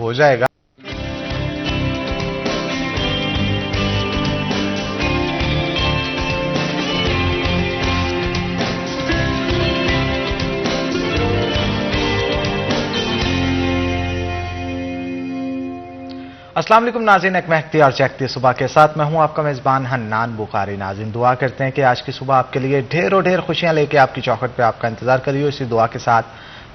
हो जाएगा। अस्सलाम वालेकुम नाज़रीन, एक इख्तियार चखती सुबह के साथ मैं हूं आपका मेज़बान हन्नान बुखारी। नाज़रीन, दुआ करते हैं कि आज की सुबह आपके लिए ढेरों ढेर खुशियां लेके आपकी चौखट पे आपका इंतजार करिए। इसी दुआ के साथ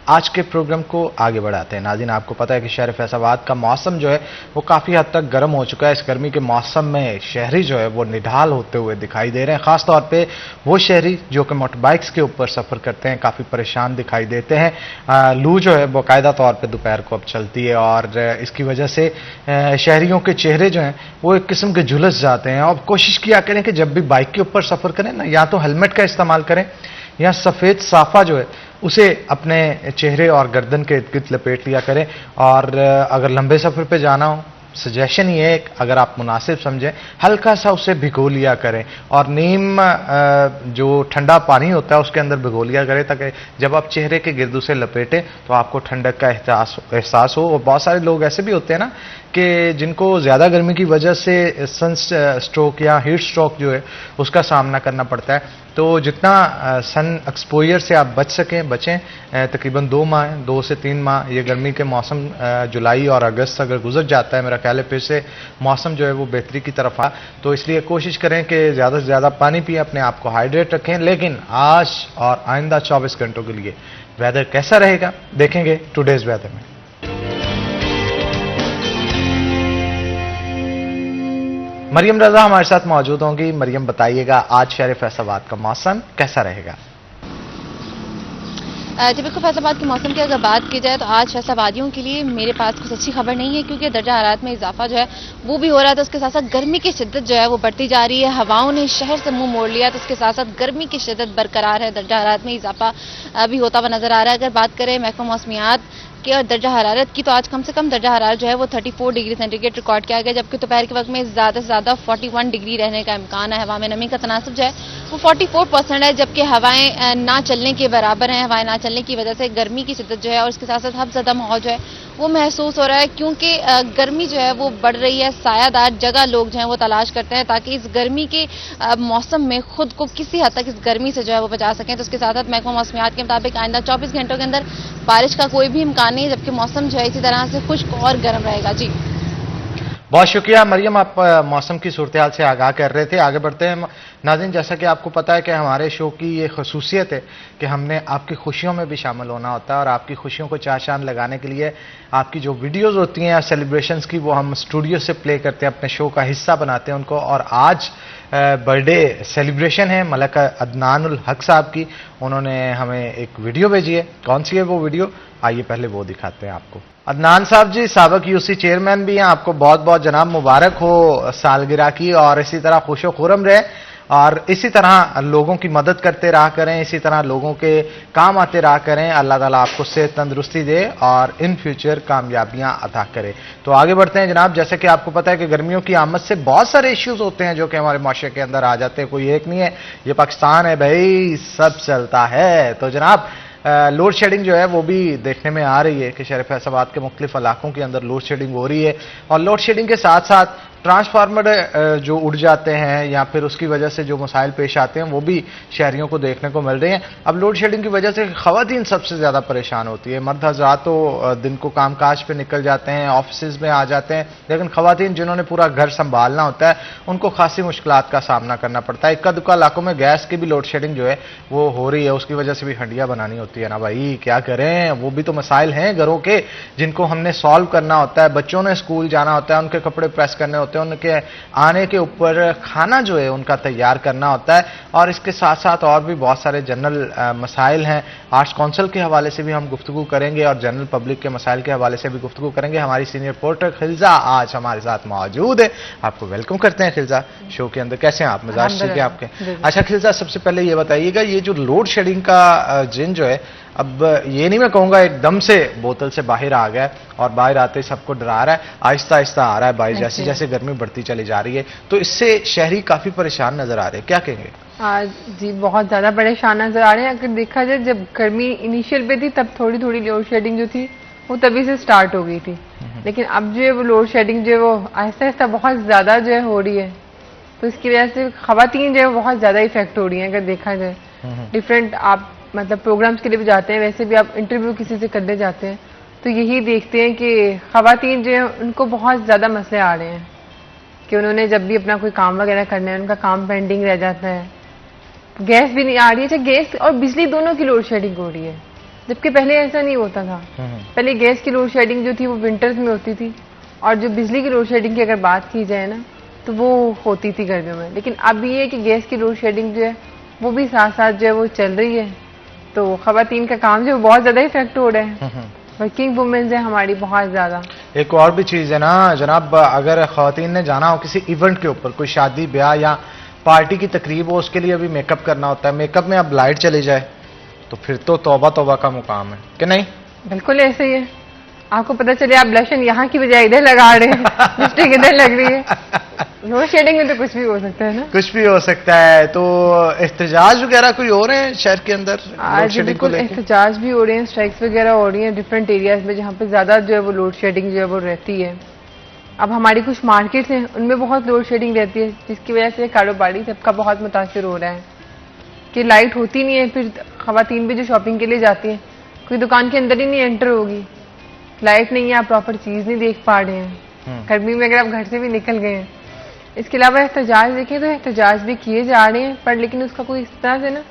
आज के प्रोग्राम को आगे बढ़ाते हैं। नाज़रीन, आपको पता है कि शहर फैसलाबाद का मौसम जो है वो काफ़ी हद तक गर्म हो चुका है। इस गर्मी के मौसम में शहरी जो है वो निढाल होते हुए दिखाई दे रहे हैं। ख़ासतौर पर वो शहरी जो कि मोटरबाइक्स के ऊपर सफ़र करते हैं काफ़ी परेशान दिखाई देते हैं। लू जो है बाकायदा तौर पर दोपहर को अब चलती है और इसकी वजह से शहरियों के चेहरे जो हैं वो एक किस्म के झुलस जाते हैं। और कोशिश किया करें कि जब भी बाइक के ऊपर सफ़र करें ना, या तो हेलमेट का इस्तेमाल करें या सफ़ेद साफ़ा जो है उसे अपने चेहरे और गर्दन के इर्द गिर्द लपेट लिया करें। और अगर लंबे सफ़र पे जाना हो, सजेशन ये है, अगर आप मुनासिब समझें, हल्का सा उसे भिगो लिया करें और नीम जो ठंडा पानी होता है उसके अंदर भिगो लिया करें, ताकि जब आप चेहरे के गिर्द उसे लपेटें तो आपको ठंडक का एहसास हो। और बहुत सारे लोग ऐसे भी होते हैं ना कि जिनको ज़्यादा गर्मी की वजह से सन स्ट्रोक या हीट स्ट्रोक जो है उसका सामना करना पड़ता है। तो जितना सन एक्सपोजर से आप बच सकें बचें। तकरीबन 2 से 3 माह ये गर्मी के मौसम जुलाई और अगस्त अगर गुजर जाता है, मेरा ख्याल है फिर से मौसम जो है वो बेहतरी की तरफ आ। तो इसलिए कोशिश करें कि ज़्यादा से ज़्यादा पानी पिए, अपने आप को हाइड्रेट रखें। लेकिन आज और आइंदा 24 घंटों के लिए वेदर कैसा रहेगा देखेंगे टुडेज वेदर में। मरियम रजा हमारे साथ मौजूद होंगी। मरियम, बताइएगा आज शहर फैसलाबाद का मौसम कैसा रहेगा? जी बिल्कुल, फैसलाबाद के मौसम की अगर बात की जाए तो आज फैसलाबादियों के लिए मेरे पास कुछ अच्छी खबर नहीं है, क्योंकि दर्जा हरारत में इजाफा जो है वो भी हो रहा है। तो उसके साथ साथ गर्मी की शिद्दत जो है वो बढ़ती जा रही है। हवाओं ने शहर से मुंह मोड़ लिया, तो उसके साथ साथ गर्मी की शिद्दत बरकरार है। दर्जा हरारत में इजाफा भी होता हुआ नजर आ रहा है। अगर बात करें महकमा मौसमियात की और दर्जा हरारत की, तो आज कम से कम दर्जा हरारत जो है वो 34 डिग्री सेंटीग्रेड रिकॉर्ड किया गया, जबकि दोपहर के वक्त में ज़्यादा से ज़्यादा 41 डिग्री रहने का इम्कान है। हवा में नमी का तनासब जो है वो 44% है, जबकि हवाएं ना चलने के बराबर हैं। हवाएं ना चलने की वजह से गर्मी की शिद्दत जो है और उसके साथ साथ हफ्ज़दा माहौल जो है वो महसूस हो रहा है, क्योंकि गर्मी जो है वो बढ़ रही है। सायादार जगह लोग जो हैं वो तलाश करते हैं ताकि इस गर्मी के मौसम में खुद को किसी हद तक इस गर्मी से जो है वो बचा सकें। तो उसके साथ साथ महकमा मौसमियात के मुताबिक आइंदा 24 घंटों के अंदर बारिश का कोई भी इम्कान नहीं है, जबकि मौसम जो है इसी तरह से खुश्क और गर्म रहेगा। जी बहुत शुक्रिया मरियम, आप मौसम की सूरत हाल से आगाह कर रहे थे। आगे बढ़ते हैं नाज़रीन, जैसा कि आपको पता है कि हमारे शो की ये खसूसियत है कि हमने आपकी खुशियों में भी शामिल होना होता है और आपकी खुशियों को चार चांद लगाने के लिए आपकी जो वीडियोस होती हैं या सेलिब्रेशंस की, वो हम स्टूडियो से प्ले करते हैं, अपने शो का हिस्सा बनाते हैं उनको। और आज बर्थडे सेलिब्रेशन है मलका अदनानुल हक साहब की। उन्होंने हमें एक वीडियो भेजी है। कौन सी है वो वीडियो, आइए पहले वो दिखाते हैं आपको। अदनान साहब जी साबिक यूसी चेयरमैन भी हैं, आपको बहुत बहुत जनाब मुबारक हो सालगिरह की, और इसी तरह खुशो खुरम रहे और इसी तरह लोगों की मदद करते रहा करें, इसी तरह लोगों के काम आते रहा करें। अल्लाह ताला आपको सेहत तंदुरुस्ती दे और इन फ्यूचर कामयाबियां अता करे। तो आगे बढ़ते हैं जनाब। जैसे कि आपको पता है कि गर्मियों की आमद से बहुत सारे इश्यूज होते हैं जो कि हमारे माशरे के अंदर आ जाते हैं, कोई एक नहीं है। ये पाकिस्तान है भाई, सब चलता है। तो जनाब लोड शेडिंग जो है वो भी देखने में आ रही है कि शहर फैसलाबाद के मुख्तलिफ इलाकों के अंदर लोड शेडिंग हो रही है, और लोड शेडिंग के साथ साथ ट्रांसफार्मर जो उड़ जाते हैं या फिर उसकी वजह से जो मसाइल पेश आते हैं वो भी शहरियों को देखने को मिल रहे हैं। अब लोड शेडिंग की वजह से ख़वातीन सबसे ज़्यादा परेशान होती है। मर्द हज़रात तो दिन को कामकाज पे निकल जाते हैं, ऑफिस में आ जाते हैं, लेकिन ख़वातीन जिन्होंने पूरा घर संभालना होता है उनको खासी मुश्किलात का सामना करना पड़ता है। इक्का दुक्का इलाकों में गैस की भी लोड शेडिंग जो है वो हो रही है, उसकी वजह से भी हंडियाँ बनानी होती है ना भाई, क्या करें। वो भी तो मसाइल हैं घरों के जिनको हमने सॉल्व करना होता है। बच्चों ने स्कूल जाना होता है, उनके कपड़े प्रेस करने होते हैं, उनके आने के ऊपर खाना जो है उनका तैयार करना होता है, और इसके साथ साथ और भी बहुत सारे जनरल मसाइल हैं। आर्ट्स काउंसिल के हवाले से भी हम गुफ्तगू करेंगे और जनरल पब्लिक के मसाइल के हवाले से भी गुफ्तगू करेंगे। हमारी सीनियर रिपोर्टर खिलजा आज हमारे साथ मौजूद है। आपको वेलकम करते हैं खिलजा शो के अंदर। कैसे हैं आप, मिजाज ठीक है आपके? अच्छा खिलजा, सबसे पहले ये बताइएगा, ये जो लोड शेडिंग का जिन जो है, अब ये नहीं मैं कहूँगा एकदम से बोतल से बाहर आ गया और बाहर आते ही सबको डरा रहा है, आहिस्ता आहिस्ता आ रहा है बाहर, जैसे जैसे गर्मी बढ़ती चली जा रही है, तो इससे शहरी काफी परेशान नजर आ रहे हैं, क्या कहेंगे? जी बहुत ज्यादा परेशान नजर आ रहे हैं। अगर देखा जाए जब गर्मी इनिशियल पे थी तब थोड़ी थोड़ी लोड शेडिंग जो थी वो तभी से स्टार्ट हो गई थी, लेकिन अब जो है वो लोड शेडिंग जो है वो आहिस्ता आहिस्ता बहुत ज्यादा जो है हो रही है, तो इसकी वजह से खवातीन जो है बहुत ज्यादा इफेक्ट हो रही है। अगर देखा जाए डिफरेंट आप मतलब प्रोग्राम्स के लिए भी जाते हैं, वैसे भी आप इंटरव्यू किसी से करने जाते हैं तो यही देखते हैं कि खवातीन जो है उनको बहुत ज्यादा मसले आ रहे हैं कि उन्होंने जब भी अपना कोई काम वगैरह करना है उनका काम पेंडिंग रह जाता है, गैस भी नहीं आ रही है। अच्छा, गैस और बिजली दोनों की लोड शेडिंग हो रही है, जबकि पहले ऐसा नहीं होता था। पहले गैस की लोड शेडिंग जो थी वो विंटर्स में होती थी, और जो बिजली की लोड शेडिंग की अगर बात की जाए ना तो वो होती थी गर्मियों में। लेकिन अब ये है कि गैस की लोड शेडिंग जो है वो भी साथ साथ जो है वो चल रही है, तो खवातीन का काम जो है बहुत ज्यादा इफेक्ट हो रहा है। वर्किंग वुमेन्स है हमारी बहुत ज्यादा। एक और भी चीज है ना जनाब, अगर खवातीन ने जाना हो किसी इवेंट के ऊपर, कोई शादी ब्याह या पार्टी की तकरीब हो, उसके लिए अभी मेकअप करना होता है, मेकअप में अब लाइट चली जाए तो फिर तो तौबा तौबा का मुकाम है कि नहीं? बिल्कुल ऐसे ही है। आपको पता चले आप ब्लशन यहाँ की बजाय इधर लगा रहे हैं, लिपस्टिक इधर लग रही है। लोड शेडिंग में तो कुछ भी हो सकता है ना, कुछ भी हो सकता है। तो एहतजाज वगैरह कोई हो रहे हैं शहर के अंदर लोड शेडिंग को बिल्कुल लेकर? एहतजाज भी हो रहे हैं, स्ट्राइक्स वगैरह हो रही हैं डिफरेंट एरियाज में जहाँ पे ज्यादा जो है वो लोड शेडिंग जो है वो रहती है। अब हमारी कुछ मार्केट्स हैं उनमें बहुत लोड शेडिंग रहती है, जिसकी वजह से कारोबारी सबका बहुत मुतासिर हो रहा है कि लाइट होती नहीं है। फिर खवातीन भी जो शॉपिंग के लिए जाती हैं कोई दुकान के अंदर ही नहीं एंटर होगी, लाइट नहीं है, आप प्रॉपर चीज नहीं देख पा रहे हैं। गर्मी में अगर आप घर से भी निकल गए हैं। इसके अलावा एहतजाज देखें तो एहतजाज भी किए जा रहे हैं, पर लेकिन उसका कोई इस तरह से ना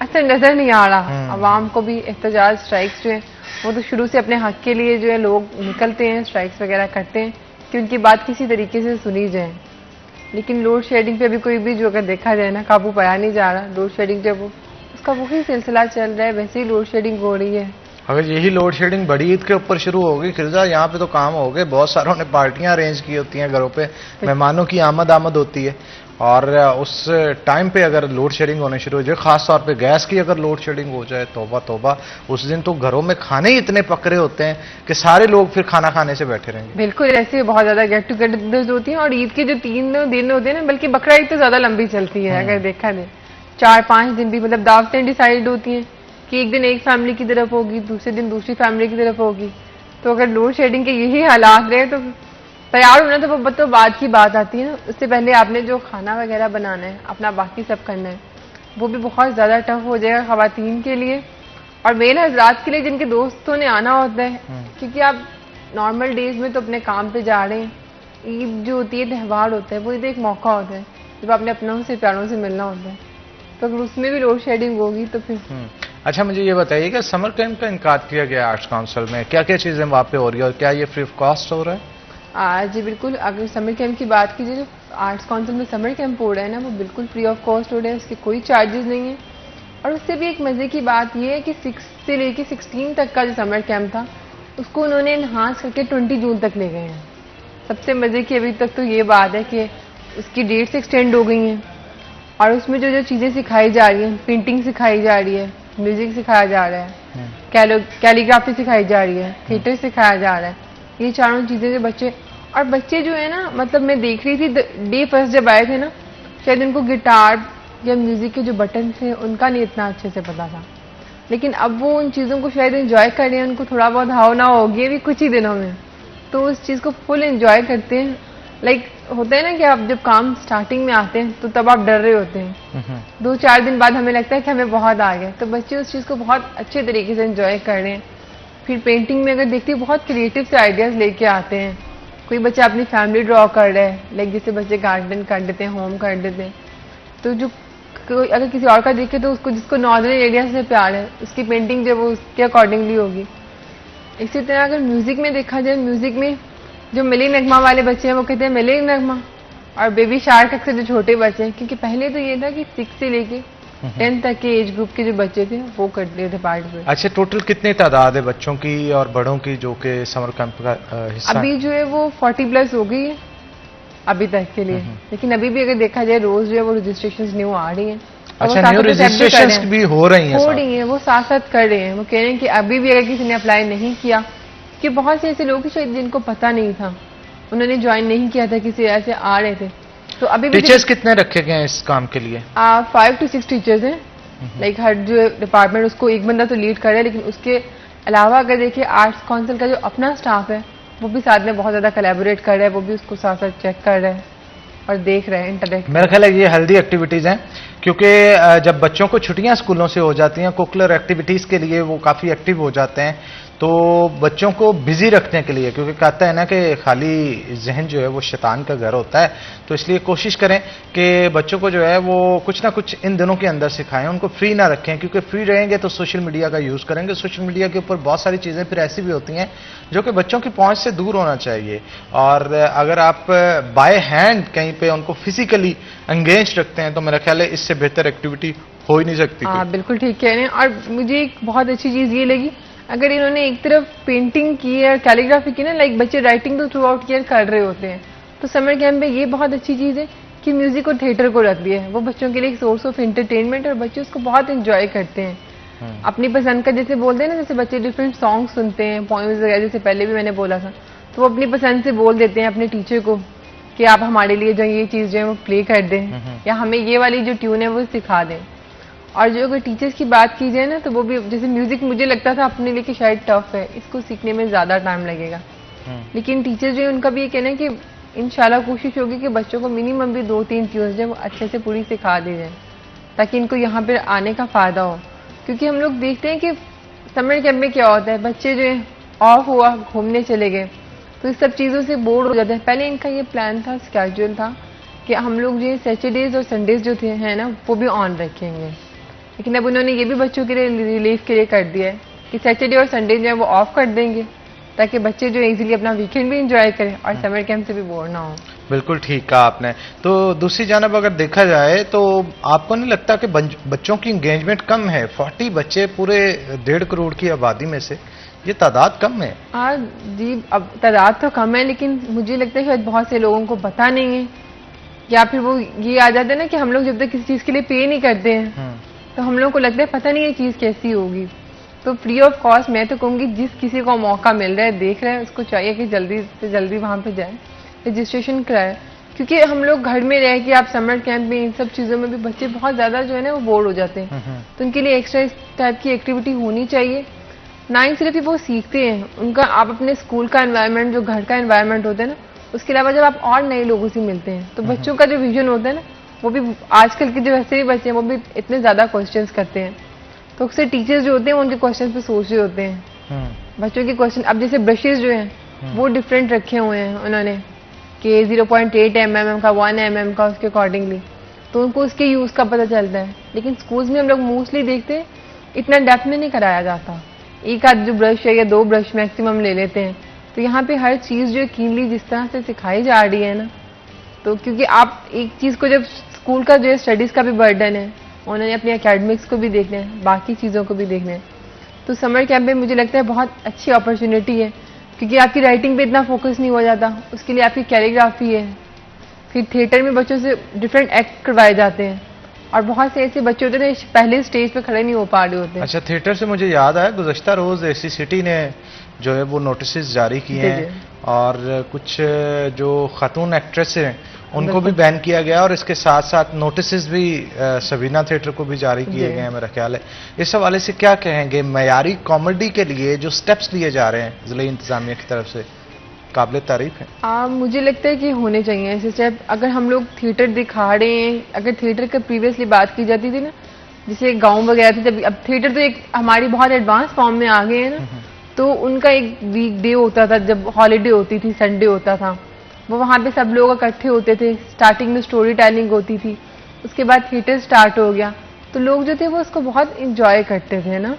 असर नजर नहीं आ रहा। आवाम को भी एहतजाज स्ट्राइक्स जो है वो तो शुरू से अपने हक के लिए जो है लोग निकलते हैं, स्ट्राइक्स वगैरह करते हैं कि उनकी बात किसी तरीके से सुनी जाए। लेकिन लोड शेडिंग पे अभी कोई भी जो अगर देखा जाए ना काबू पाया नहीं जा रहा। लोड शेडिंग जब वो उसका वही सिलसिला चल रहा है, वैसे ही लोड शेडिंग हो रही है। अगर यही लोड शेडिंग बड़ी ईद के ऊपर शुरू होगी खिरजा, यहाँ पे तो काम हो गए। बहुत सारों ने पार्टियां अरेंज की होती हैं, घरों पे मेहमानों की आमद होती है, और उस टाइम पे अगर लोड शेडिंग होने शुरू हो जाए, खास तौर पे गैस की अगर लोड शेडिंग हो जाए, तौबा तौबा। उस दिन तो घरों में खाने ही इतने पकड़े होते हैं कि सारे लोग फिर खाना खाने से बैठे रहेंगे। बिल्कुल ऐसे बहुत ज्यादा गेट टूगेदर्स होती हैं, और ईद के जो 3 दिन होते हैं ना, बल्कि बकरा ईद तो ज्यादा लंबी चलती है। अगर देखा जाए 4-5 दिन भी मतलब दावतें डिसाइड होती हैं कि एक दिन एक फैमिली की तरफ होगी, दूसरे दिन दूसरी फैमिली की तरफ होगी। तो अगर लोड शेडिंग के यही हालात रहे तो तैयार होना तो बाद की बात आती है ना। उससे पहले आपने जो खाना वगैरह बनाना है, अपना बाकी सब करना है, वो भी बहुत ज्यादा टफ हो जाएगा खवातीन के लिए और मेल हजरात के लिए जिनके दोस्तों ने आना होता है। क्योंकि आप नॉर्मल डेज में तो अपने काम पे जा रहे हैं, ईद जो होती है त्यौहार होता है, वो ईद एक मौका होता है जब आपने अपनों से प्यारों से मिलना होता है। तो अगर उसमें भी लोड शेडिंग होगी तो फिर अच्छा, मुझे ये बताइए कि समर कैंप का इनकार किया गया आर्ट्स काउंसिल में, क्या क्या चीजें वहाँ पे हो रही है और क्या ये फ्री ऑफ कॉस्ट हो रहा है? जी बिल्कुल। अगर समर कैंप की बात कीजिए, जो आर्ट्स काउंसिल में समर कैंप हो रहा है ना, वो बिल्कुल फ्री ऑफ कॉस्ट हो रहा है, उसके कोई चार्जेस नहीं है। और उससे भी एक मजे की बात ये है कि 6 से लेके 16 तक का जो समर कैंप था उसको उन्होंने इन्हांस करके 20 जून तक ले गए हैं। सबसे मजे की अभी तक तो ये बात है कि उसकी डेट्स एक्सटेंड हो गई हैं और उसमें जो जो चीजें सिखाई जा रही हैं, पेंटिंग सिखाई जा रही है, म्यूजिक सिखाया जा रहा है, कैलीग्राफी सिखाई जा रही है, थिएटर सिखाया जा रहा है, ये चारों चीजें जो बच्चे जो है ना, मतलब मैं देख रही थी डे फर्स्ट जब आए थे ना, शायद इनको गिटार या म्यूजिक के जो बटन थे उनका नहीं इतना अच्छे से पता था, लेकिन अब वो उन चीजों को शायद एंजॉय कर रहे हैं। उनको थोड़ा बहुत हाव ना होगी अभी कुछ ही दिनों में, तो उस चीज को फुल एंजॉय करते हैं। लाइक होता है ना कि आप जब काम स्टार्टिंग में आते हैं तो तब आप डर रहे होते हैं, 2-4 दिन बाद हमें लगता है कि हमें बहुत आ गया, तो बच्चे उस चीज को बहुत अच्छे तरीके से एंजॉय कर रहे हैं। फिर पेंटिंग में अगर देखती बहुत क्रिएटिव से आइडियाज लेके आते हैं। कोई बच्चा अपनी फैमिली ड्रॉ कर रहा है, लाइक जैसे बच्चे गार्डन कर देते हैं, होम कर देते हैं, तो जो अगर किसी और का देखे तो उसको जिसको नॉर्दर्न एरिया से प्यार है उसकी पेंटिंग जो वो उसके अकॉर्डिंगली होगी। इसी तरह अगर म्यूजिक में देखा जाए, म्यूजिक में जो मिली नगमा वाले बच्चे हैं वो कहते हैं मिली नगमा, और बेबी शार्क अक्सर जो छोटे बच्चे हैं, क्योंकि पहले तो ये था कि 6 से लेके 10 तक के एज ग्रुप के जो बच्चे थे वो करते थे पार्टिसिपेट। अच्छा, टोटल कितनी तादाद है बच्चों की और बड़ों की जो कि समर कैंप का हिस्सा? अभी जो है वो 40+ हो गई है अभी तक के लिए, लेकिन अभी भी अगर देखा जाए रोज जो है वो रजिस्ट्रेशन न्यू आ रही है। अच्छा, न्यू रजिस्ट्रेशन भी हो रही हैं? वो साथ साथ कर रहे हैं। वो कह रहे हैं कि अभी भी अगर किसी ने अप्लाई नहीं किया, कि बहुत से ऐसे लोग शायद जिनको पता नहीं था, उन्होंने ज्वाइन नहीं किया था, किसी ऐसे आ रहे थे, तो अभी भी टीचर्स कितने रखे गए हैं इस काम के लिए? 5 to 6 टीचर्स हैं। लाइक हर जो डिपार्टमेंट उसको एक बंदा तो लीड कर रहा है, लेकिन उसके अलावा अगर देखिए आर्ट्स काउंसिल का जो अपना स्टाफ है वो भी साथ में बहुत ज़्यादा कोलैबोरेट कर रहा है, वो भी उसको साथ साथ चेक कर रहा है और देख रहे हैं, इंटरेक्ट। मेरा ख्याल है ये हेल्दी एक्टिविटीज़ हैं, क्योंकि जब बच्चों को छुट्टियां स्कूलों से हो जाती हैं, कोकुलर एक्टिविटीज़ के लिए वो काफ़ी एक्टिव हो जाते हैं, तो बच्चों को बिजी रखने के लिए, क्योंकि कहता है ना कि खाली जहन जो है वो शैतान का घर होता है, तो इसलिए कोशिश करें कि बच्चों को जो है वो कुछ ना कुछ इन दिनों के अंदर सिखाएं, उनको फ्री ना रखें, क्योंकि फ्री रहेंगे तो सोशल मीडिया का यूज़ करेंगे। सोशल मीडिया के ऊपर बहुत सारी चीज़ें फिर ऐसी भी होती हैं जो कि बच्चों की पहुंच से दूर होना चाहिए, और अगर आप बाय हैंड कहीं पे उनको फिजिकली एंगेज रखते हैं तो मेरा ख्याल है इससे बेहतर एक्टिविटी हो ही नहीं सकती। हाँ बिल्कुल ठीक कह रहे हैं। और मुझे एक बहुत अच्छी चीज़ ये लगी, अगर इन्होंने एक तरफ पेंटिंग की है और कैलीग्राफी की ना, लाइक बच्चे राइटिंग तो थ्रू आउट ईयर कर रहे होते हैं, तो समर कैंप में ये बहुत अच्छी चीज़ है कि म्यूजिक और थिएटर को रख दिया है, वो बच्चों के लिए एक सोर्स ऑफ एंटरटेनमेंट, और बच्चे उसको बहुत इंजॉय करते हैं अपनी पसंद का। जैसे बोलते हैं ना, जैसे बच्चे डिफरेंट सॉन्ग सुनते हैं, पोएम्स वगैरह, जैसे पहले भी मैंने बोला था, तो वो अपनी पसंद से बोल देते हैं अपने टीचर को कि आप हमारे लिए जो ये चीज़ जो है वो प्ले कर दें, या हमें ये वाली जो ट्यून है वो सिखा दें। और जो अगर टीचर्स की बात की जाए ना, तो वो भी, जैसे म्यूजिक मुझे लगता था अपने लिए कि शायद टफ है, इसको सीखने में ज़्यादा टाइम लगेगा, लेकिन टीचर जो है उनका भी ये कहना है कि इंशाल्लाह कोशिश होगी कि बच्चों को मिनिमम भी 2-3 ट्यून्स जो है वो अच्छे से पूरी सिखा दी जाए, ताकि इनको यहाँ पर आने का फ़ायदा हो। क्योंकि हम लोग देखते हैं कि समर कैंप में क्या होता है, बच्चे जो है ऑफ हुआ, घूमने चले गए, तो इस सब चीज़ों से बोर हो जाते हैं। पहले इनका ये प्लान था, स्केड्यूल था कि हम लोग जो सैटरडेज और संडेज जो थे हैं ना, वो भी ऑन रखेंगे, लेकिन अब उन्होंने ये भी बच्चों के लिए रिलीफ के लिए कर दिया है कि सैटरडे और संडे जो है वो ऑफ कर देंगे, ताकि बच्चे जो इजीली अपना वीकेंड भी एंजॉय करें और समर कैंप से भी बोर ना हो। बिल्कुल ठीक कहा आपने। तो दूसरी जानब अगर देखा जाए तो आपको नहीं लगता कि बच्चों की इंगेजमेंट कम है? 40 बच्चे पूरे 1.5 करोड़ की आबादी में से, ये तादाद कम है। हाँ जी, अब तादाद तो कम है, लेकिन मुझे लगता है शायद बहुत से लोगों को पता नहीं है, या फिर वो ये आ जाता है ना कि हम लोग जब तक किसी चीज़ के लिए पे नहीं करते हैं तो हम लोगों को लगता है पता नहीं ये चीज़ कैसी होगी। तो फ्री ऑफ कॉस्ट मैं तो कहूँगी, जिस किसी को मौका मिल रहा है, देख रहा है, उसको चाहिए कि जल्दी से जल्दी वहाँ पे जाए, रजिस्ट्रेशन कराए, क्योंकि हम लोग घर में रह के, आप समर कैंप में इन सब चीज़ों में भी बच्चे बहुत ज़्यादा जो है ना वो बोर हो जाते हैं, तो उनके लिए एक्स्ट्रा इस टाइप की एक्टिविटी होनी चाहिए। ना ही सिर्फ ही वो सीखते हैं, उनका आप अपने स्कूल का एनवायरनमेंट, जो घर का एनवायरनमेंट होता है ना, उसके अलावा जब आप और नए लोगों से मिलते हैं तो बच्चों का जो विजन होता है ना, वो भी, आजकल के जो वैसे भी बच्चे हैं वो भी इतने ज़्यादा क्वेश्चंस करते हैं, तो अक्सर टीचर्स जो होते हैं उनके क्वेश्चन पे सोच रहे होते हैं बच्चों के क्वेश्चन। अब जैसे ब्रशेज जो हैं वो डिफरेंट रखे हुए हैं उन्होंने कि 0.8 mm का, 1 mm का, उसके अकॉर्डिंगली, तो उनको उसके यूज़ का पता चलता है। लेकिन स्कूल्स में हम लोग मोस्टली देखते हैं इतना डेप्थ में नहीं कराया जाता, एक आध जो ब्रश है या 2 ब्रश मैक्सिमम ले लेते हैं। तो यहाँ पे हर चीज़ जो कीनली जिस तरह से सिखाई जा रही है ना, तो क्योंकि आप एक चीज़ को, जब स्कूल का जो है स्टडीज़ का भी बर्डन है, उन्होंने अपने एकेडमिक्स को भी देखना है, बाकी चीज़ों को भी देखना है, तो समर कैंप में मुझे लगता है बहुत अच्छी अपॉर्चुनिटी है, क्योंकि आपकी राइटिंग पे इतना फोकस नहीं हो जाता, उसके लिए आपकी कैलीग्राफी है, फिर थिएटर में बच्चों से डिफरेंट एक्ट करवाए जाते हैं, और बहुत से ऐसे बच्चे होते हैं पहले स्टेज पे खड़े नहीं हो पा रहे होते। अच्छा, थिएटर से मुझे याद आया, गुज़श्ता रोज़ एसी सिटी ने जो है वो नोटिस जारी किए हैं, और कुछ जो खातून एक्ट्रेस हैं उनको भी बैन किया गया, और इसके साथ साथ नोटिस भी सबीना थिएटर को भी जारी किए गए हैं, मेरा ख्याल है। इस हवाले से क्या कहेंगे? मयारी कॉमेडी के लिए जो स्टेप्स लिए जा रहे हैं ज़िले इंतजामिया की तरफ से, काबिल तारीफ है। मुझे लगता है कि होने चाहिए ऐसे स्टेप। अगर हम लोग थिएटर दिखा रहे हैं, अगर थिएटर का प्रीवियसली बात की जाती थी ना, जैसे गाँव वगैरह थे, जब अब थिएटर तो एक हमारी बहुत एडवांस फॉर्म में आ गए हैं ना, तो उनका एक वीक डे होता था, जब हॉलीडे होती थी, संडे होता था, वो वहाँ पे सब लोग इकट्ठे होते थे, स्टार्टिंग में स्टोरी टेलिंग होती थी, उसके बाद थिएटर स्टार्ट हो गया, तो लोग जो थे वो उसको बहुत इंजॉय करते थे ना।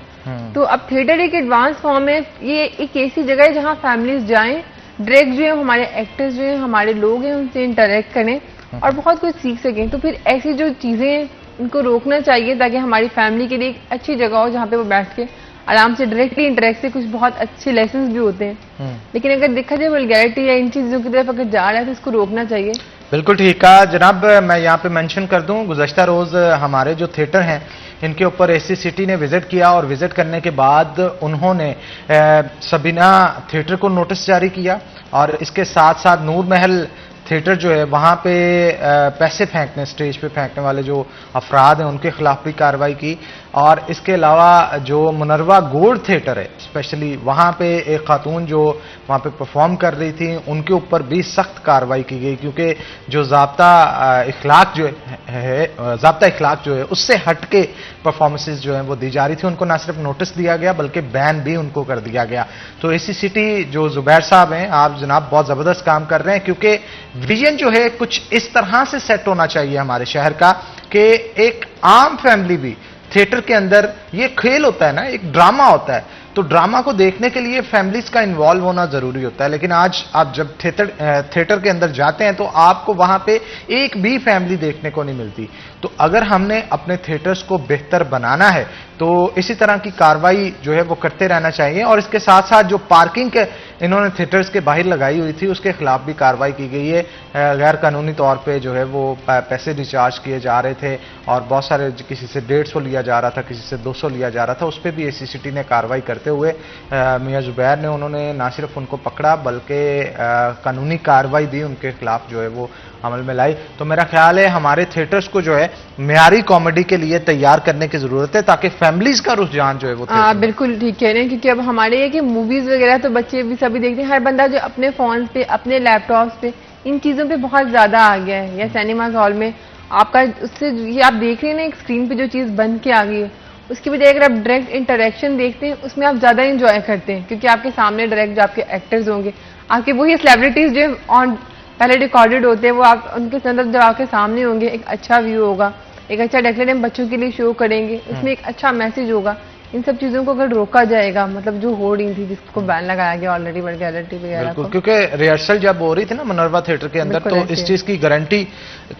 तो अब थिएटर एक एडवांस फॉर्म है, ये एक ऐसी जगह है जहाँ फैमिलीज जाएं, डायरेक्ट जो है हमारे एक्टर्स जो है, हमारे लोग हैं, उनसे इंटरेक्ट करें और बहुत कुछ सीख सकें। तो फिर ऐसी जो चीज़ें हैं उनको रोकना चाहिए, ताकि हमारी फैमिली के लिए एक अच्छी जगह हो जहाँ पे वो बैठ के आराम से डायरेक्टली इंटरेक्ट से कुछ बहुत अच्छे लेसन्स भी होते हैं। लेकिन अगर देखा जाए वल्गैरिटी या इन चीज़ों की तरफ अगर जा रहा है तो इसको रोकना चाहिए। बिल्कुल ठीक कहा जनाब। मैं यहाँ पे मेंशन कर दूं, गुज़श्ता रोज़ हमारे जो थिएटर हैं इनके ऊपर एसी सिटी ने विजिट किया, और विजिट करने के बाद उन्होंने सबीना थिएटर को नोटिस जारी किया, और इसके साथ साथ नूर महल थिएटर जो है वहाँ पे पैसे फेंकने, स्टेज पे फेंकने वाले जो अफराद हैं उनके खिलाफ भी कार्रवाई की, और इसके अलावा जो मुनर्वा गोल्ड थिएटर है स्पेशली, वहाँ पे एक खातून जो वहाँ पे परफॉर्म कर रही थी उनके ऊपर भी सख्त कार्रवाई की गई, क्योंकि जो ज़ाब्ता इखलाक जो है उससे हट के परफॉर्मेंसेज जो है वो दी जा रही थी। उनको ना सिर्फ नोटिस दिया गया बल्कि बैन भी उनको कर दिया गया। तो एसी सिटी जो जुबैर साहब हैं, आप जनाब बहुत ज़बरदस्त काम कर रहे हैं, क्योंकि विजन जो है कुछ इस तरह से सेट होना चाहिए हमारे शहर का कि एक आम फैमिली भी थिएटर के अंदर, ये खेल होता है ना, एक ड्रामा होता है, तो ड्रामा को देखने के लिए फैमिलीज का इन्वॉल्व होना जरूरी होता है। लेकिन आज आप जब थिएटर के अंदर जाते हैं तो आपको वहां पे एक भी फैमिली देखने को नहीं मिलती। तो अगर हमने अपने थिएटर्स को बेहतर बनाना है तो इसी तरह की कार्रवाई जो है वो करते रहना चाहिए। और इसके साथ साथ जो पार्किंग इन्होंने थिएटर्स के बाहर लगाई हुई थी उसके खिलाफ भी कार्रवाई की गई है। गैर कानूनी तौर पे जो है वो पैसे रिचार्ज किए जा रहे थे और बहुत सारे, किसी से 150 लिया जा रहा था, किसी से 200 लिया जा रहा था, उस पर भी एसी सिटी ने कार्रवाई करते हुए मियां जुबैर ने, उन्होंने ना सिर्फ उनको पकड़ा बल्कि कानूनी कार्रवाई भी उनके खिलाफ जो है वो अमल में लाई। तो मेरा ख्याल है हमारे थिएटर्स को जो है मियारी कॉमेडी के लिए तैयार करने की जरूरत है ताकि फैमिलीज का रुझान जो है वो बिल्कुल ठीक कह रहे हैं, क्योंकि अब हमारे ये कि मूवीज वगैरह तो बच्चे भी सभी देखते हैं, हर बंदा जो अपने फोन पे, अपने लैपटॉप्स पे, इन चीजों पे बहुत ज्यादा आ गया है। या सिनेमा हॉल में आपका उससे ये आप देख रहे हैं ना, एक स्क्रीन पे जो चीज बन के आ गई है, उसकी बजाय अगर आप डायरेक्ट इंटरेक्शन देखते हैं उसमें आप ज्यादा इंजॉय करते हैं, क्योंकि आपके सामने डायरेक्ट जो आपके एक्टर्स होंगे, आपके वही सेलिब्रिटीज जो ऑन पहले रिकॉर्डेड होते हैं, वो आप उनके अंदर जब आपके सामने होंगे, एक अच्छा व्यू होगा, एक अच्छा डेकोरेट हम बच्चों के लिए शो करेंगे, उसमें एक अच्छा मैसेज होगा। इन सब चीजों को अगर रोका जाएगा, मतलब जो हो रही थी जिसको बैन लगाया गया ऑलरेडी वल्गैरिटी वगैरह को, क्योंकि रिहर्सल जब हो रही थी ना मुनर्वा थिएटर के अंदर, तो इस चीज की गारंटी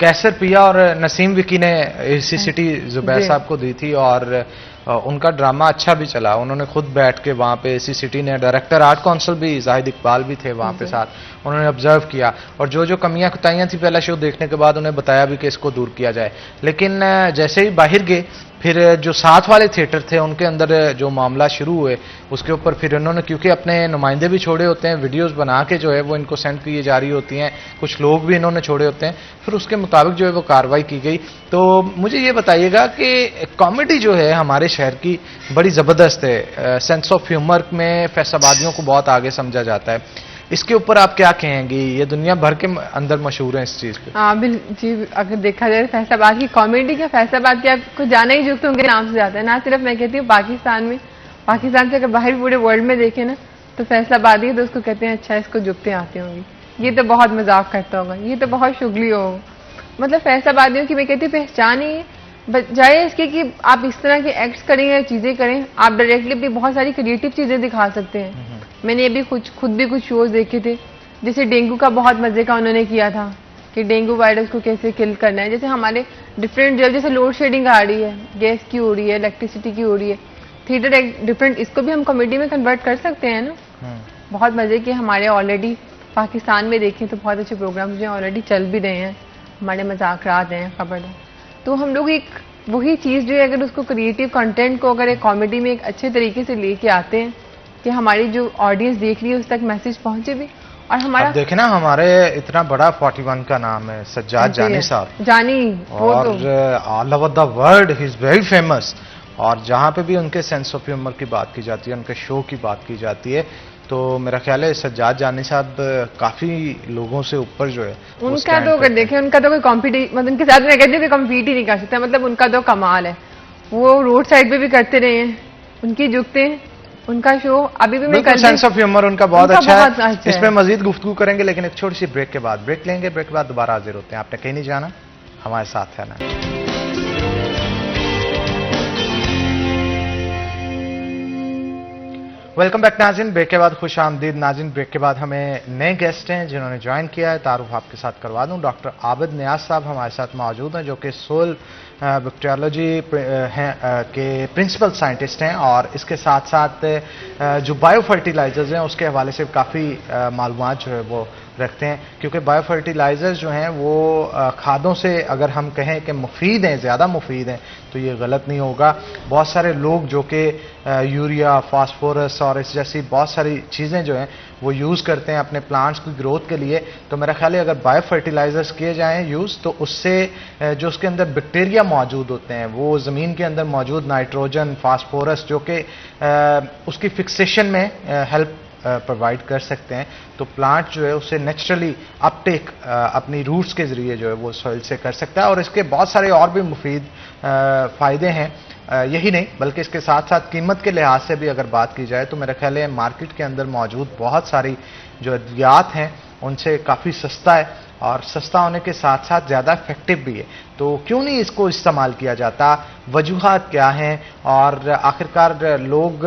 कैसर पिया और नसीम विकी ने एसी सिटी जुबैर साहब को दी थी और उनका ड्रामा अच्छा भी चला। उन्होंने खुद बैठ के वहाँ पे एसी सिटी ने, डायरेक्टर आर्ट काउंसिल भी जाहिद इकबाल भी थे वहाँ पे साथ, उन्होंने ऑब्जर्व किया और जो जो कमियां कुताइयां थी पहला शो देखने के बाद उन्हें बताया भी कि इसको दूर किया जाए। लेकिन जैसे ही बाहर गए, फिर जो साथ वाले थिएटर थे उनके अंदर जो मामला शुरू हुए उसके ऊपर फिर इन्होंने, क्योंकि अपने नुमाइंदे भी छोड़े होते हैं, वीडियोस बना के जो है वो इनको सेंड की जा रही होती हैं, कुछ लोग भी इन्होंने छोड़े होते हैं, फिर उसके मुताबिक जो है वो कार्रवाई की गई। तो मुझे ये बताइएगा कि कॉमेडी जो है हमारे शहर की बड़ी ज़बरदस्त है, सेंस ऑफ ह्यूमर में फैसलाबादियों को बहुत आगे समझा जाता है, इसके ऊपर आप क्या कहेंगी? ये दुनिया भर के अंदर मशहूर है इस चीज पे। हाँ जी, अगर देखा जाए फैसलाबाद की कॉमेडी क्या, फैसलाबाद के आपको जाना ही जुगतों के नाम से जाता है। ना सिर्फ मैं कहती हूँ पाकिस्तान में, पाकिस्तान से अगर बाहर पूरे वर्ल्ड में देखे ना तो फैसलाबाद ही तो उसको कहते हैं, अच्छा इसको जुगते आते होंगी, ये तो बहुत मजाक करता होगा, ये तो बहुत शुगली होगा। मतलब फैसलाबादियों की मैं कहती हूँ पहचान ही बजाय इसके कि आप इस तरह के एक्ट्स करें या चीजें करें, आप डायरेक्टली भी बहुत सारी क्रिएटिव चीजें दिखा सकते हैं। मैंने अभी खुद भी कुछ शोज देखे थे, जैसे डेंगू का बहुत मजे का उन्होंने किया था कि डेंगू वायरस को कैसे किल करना है। जैसे हमारे डिफरेंट जैसे लोड शेडिंग आ रही है, गैस की हो रही है, इलेक्ट्रिसिटी की हो रही है, थिएटर एक डिफरेंट, इसको भी हम कॉमेडी में कन्वर्ट कर सकते हैं ना। बहुत मजे के हमारे ऑलरेडी पाकिस्तान में देखें तो बहुत अच्छे प्रोग्राम जो ऑलरेडी चल भी रहे हैं, हमारे मजाकरात हैं, खबरदार। तो हम लोग एक वही चीज़ जो है अगर उसको क्रिएटिव कंटेंट को अगर एक कॉमेडी में एक अच्छे तरीके से लेके आते हैं कि हमारी जो ऑडियंस देख रही है उस तक मैसेज पहुंचे भी। और हमारा देखे ना, हमारे इतना बड़ा 41 का नाम है सज्जाद जानी साहब, जानी, और all over the world he is very famous, और जहां पे भी उनके सेंस ऑफ ह्यूमर की बात की जाती है, उनके शो की बात की जाती है, तो मेरा ख्याल है सज्जाद जानी साहब काफी लोगों से ऊपर जो है उनका तो अगर देखें, उनका तो कोई कॉम्पिटिशन, मतलब उनके साथ मैं कहती हूँ कि कम्पीट ही नहीं कर सकता। मतलब उनका तो कमाल है, वो रोड साइड पे भी करते रहे हैं, उनकी जुगते हैं, उनका शो अभी भी मैं कर, सेंस ऑफ ह्यूमर उनका बहुत अच्छा है। इस पे मजीद गुफ्तगू करेंगे, लेकिन एक छोटी सी ब्रेक के बाद ब्रेक लेंगे, ब्रेक के बाद दोबारा हाजिर होते हैं। आपने कहीं नहीं जाना, हमारे साथ है ना। वेलकम बैक नाज़रीन, ब्रेक के बाद खुश आमदीद नाज़रीन। ब्रेक के बाद हमें नए गेस्ट हैं जिन्होंने ज्वाइन किया है, तारुफ आपके साथ करवा दूं। डॉक्टर आबिद नियाज साहब हमारे साथ मौजूद हैं जो कि सोल बैक्टीरियोलॉजी के प्रिंसिपल साइंटिस्ट हैं, और इसके साथ साथ जो बायो फर्टिलाइजर्स हैं उसके हवाले से काफ़ी मालूमात जो है वो रखते हैं, क्योंकि बायो फर्टिलाइजर्स जो हैं वो खादों से अगर हम कहें कि मुफीद हैं, ज़्यादा मुफीद हैं, तो ये गलत नहीं होगा। बहुत सारे लोग जो कि यूरिया, फास्फोरस और इस जैसी बहुत सारी चीज़ें जो हैं वो यूज़ करते हैं अपने प्लांट्स की ग्रोथ के लिए, तो मेरा ख्याल है अगर बायो फर्टिलाइजर्स किए जाएँ यूज़, तो उससे जो उसके अंदर बैक्टीरिया मौजूद होते हैं, वो ज़मीन के अंदर मौजूद नाइट्रोजन, फास्फोरस, जो कि उसकी फिक्सेशन में हेल्प प्रोवाइड कर सकते हैं, तो प्लांट जो है उसे नेचुरली अपटेक अपनी रूट्स के ज़रिए जो है वो सॉइल से कर सकता है। और इसके बहुत सारे और भी मुफीद फ़ायदे हैं। यही नहीं बल्कि इसके साथ साथ कीमत के लिहाज से भी अगर बात की जाए तो मेरा ख्याल है मार्केट के अंदर मौजूद बहुत सारी जो अद्वियात हैं उनसे काफ़ी सस्ता है, और सस्ता होने के साथ साथ ज़्यादा इफेक्टिव भी है। तो क्यों नहीं इसको इस्तेमाल किया जाता, वजूहात क्या हैं, और आखिरकार लोग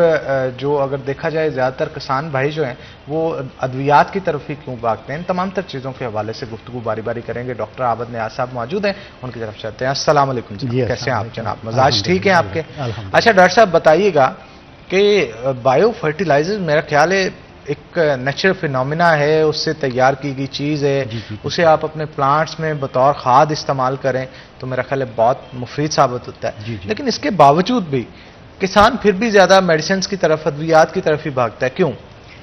जो अगर देखा जाए ज़्यादातर किसान भाई जो हैं वो अद्वियात की तरफ ही क्यों भागते हैं, इन तमाम तर चीज़ों के हवाले से गुफ्तगू बारी बारी करेंगे। डॉक्टर आबद नियाज़ साहब मौजूद हैं, उनकी तरफ चलते हैं। अस्सलाम वालेकुम जी, कैसे हैं आप जनाब, मजाज ठीक है आपके? अच्छा डॉक्टर साहब बताइएगा कि बायो फर्टिलाइजर मेरा ख्याल है एक नेचुरल फिनोमिना है, उससे तैयार की गई चीज़ है, उसे आप अपने प्लांट्स में बतौर खाद इस्तेमाल करें तो मेरा ख्याल है बहुत मुफीद साबित होता है। लेकिन इसके बावजूद भी किसान फिर भी ज़्यादा मेडिसिन की तरफ, अद्वियात की तरफ ही भागता है, क्यों?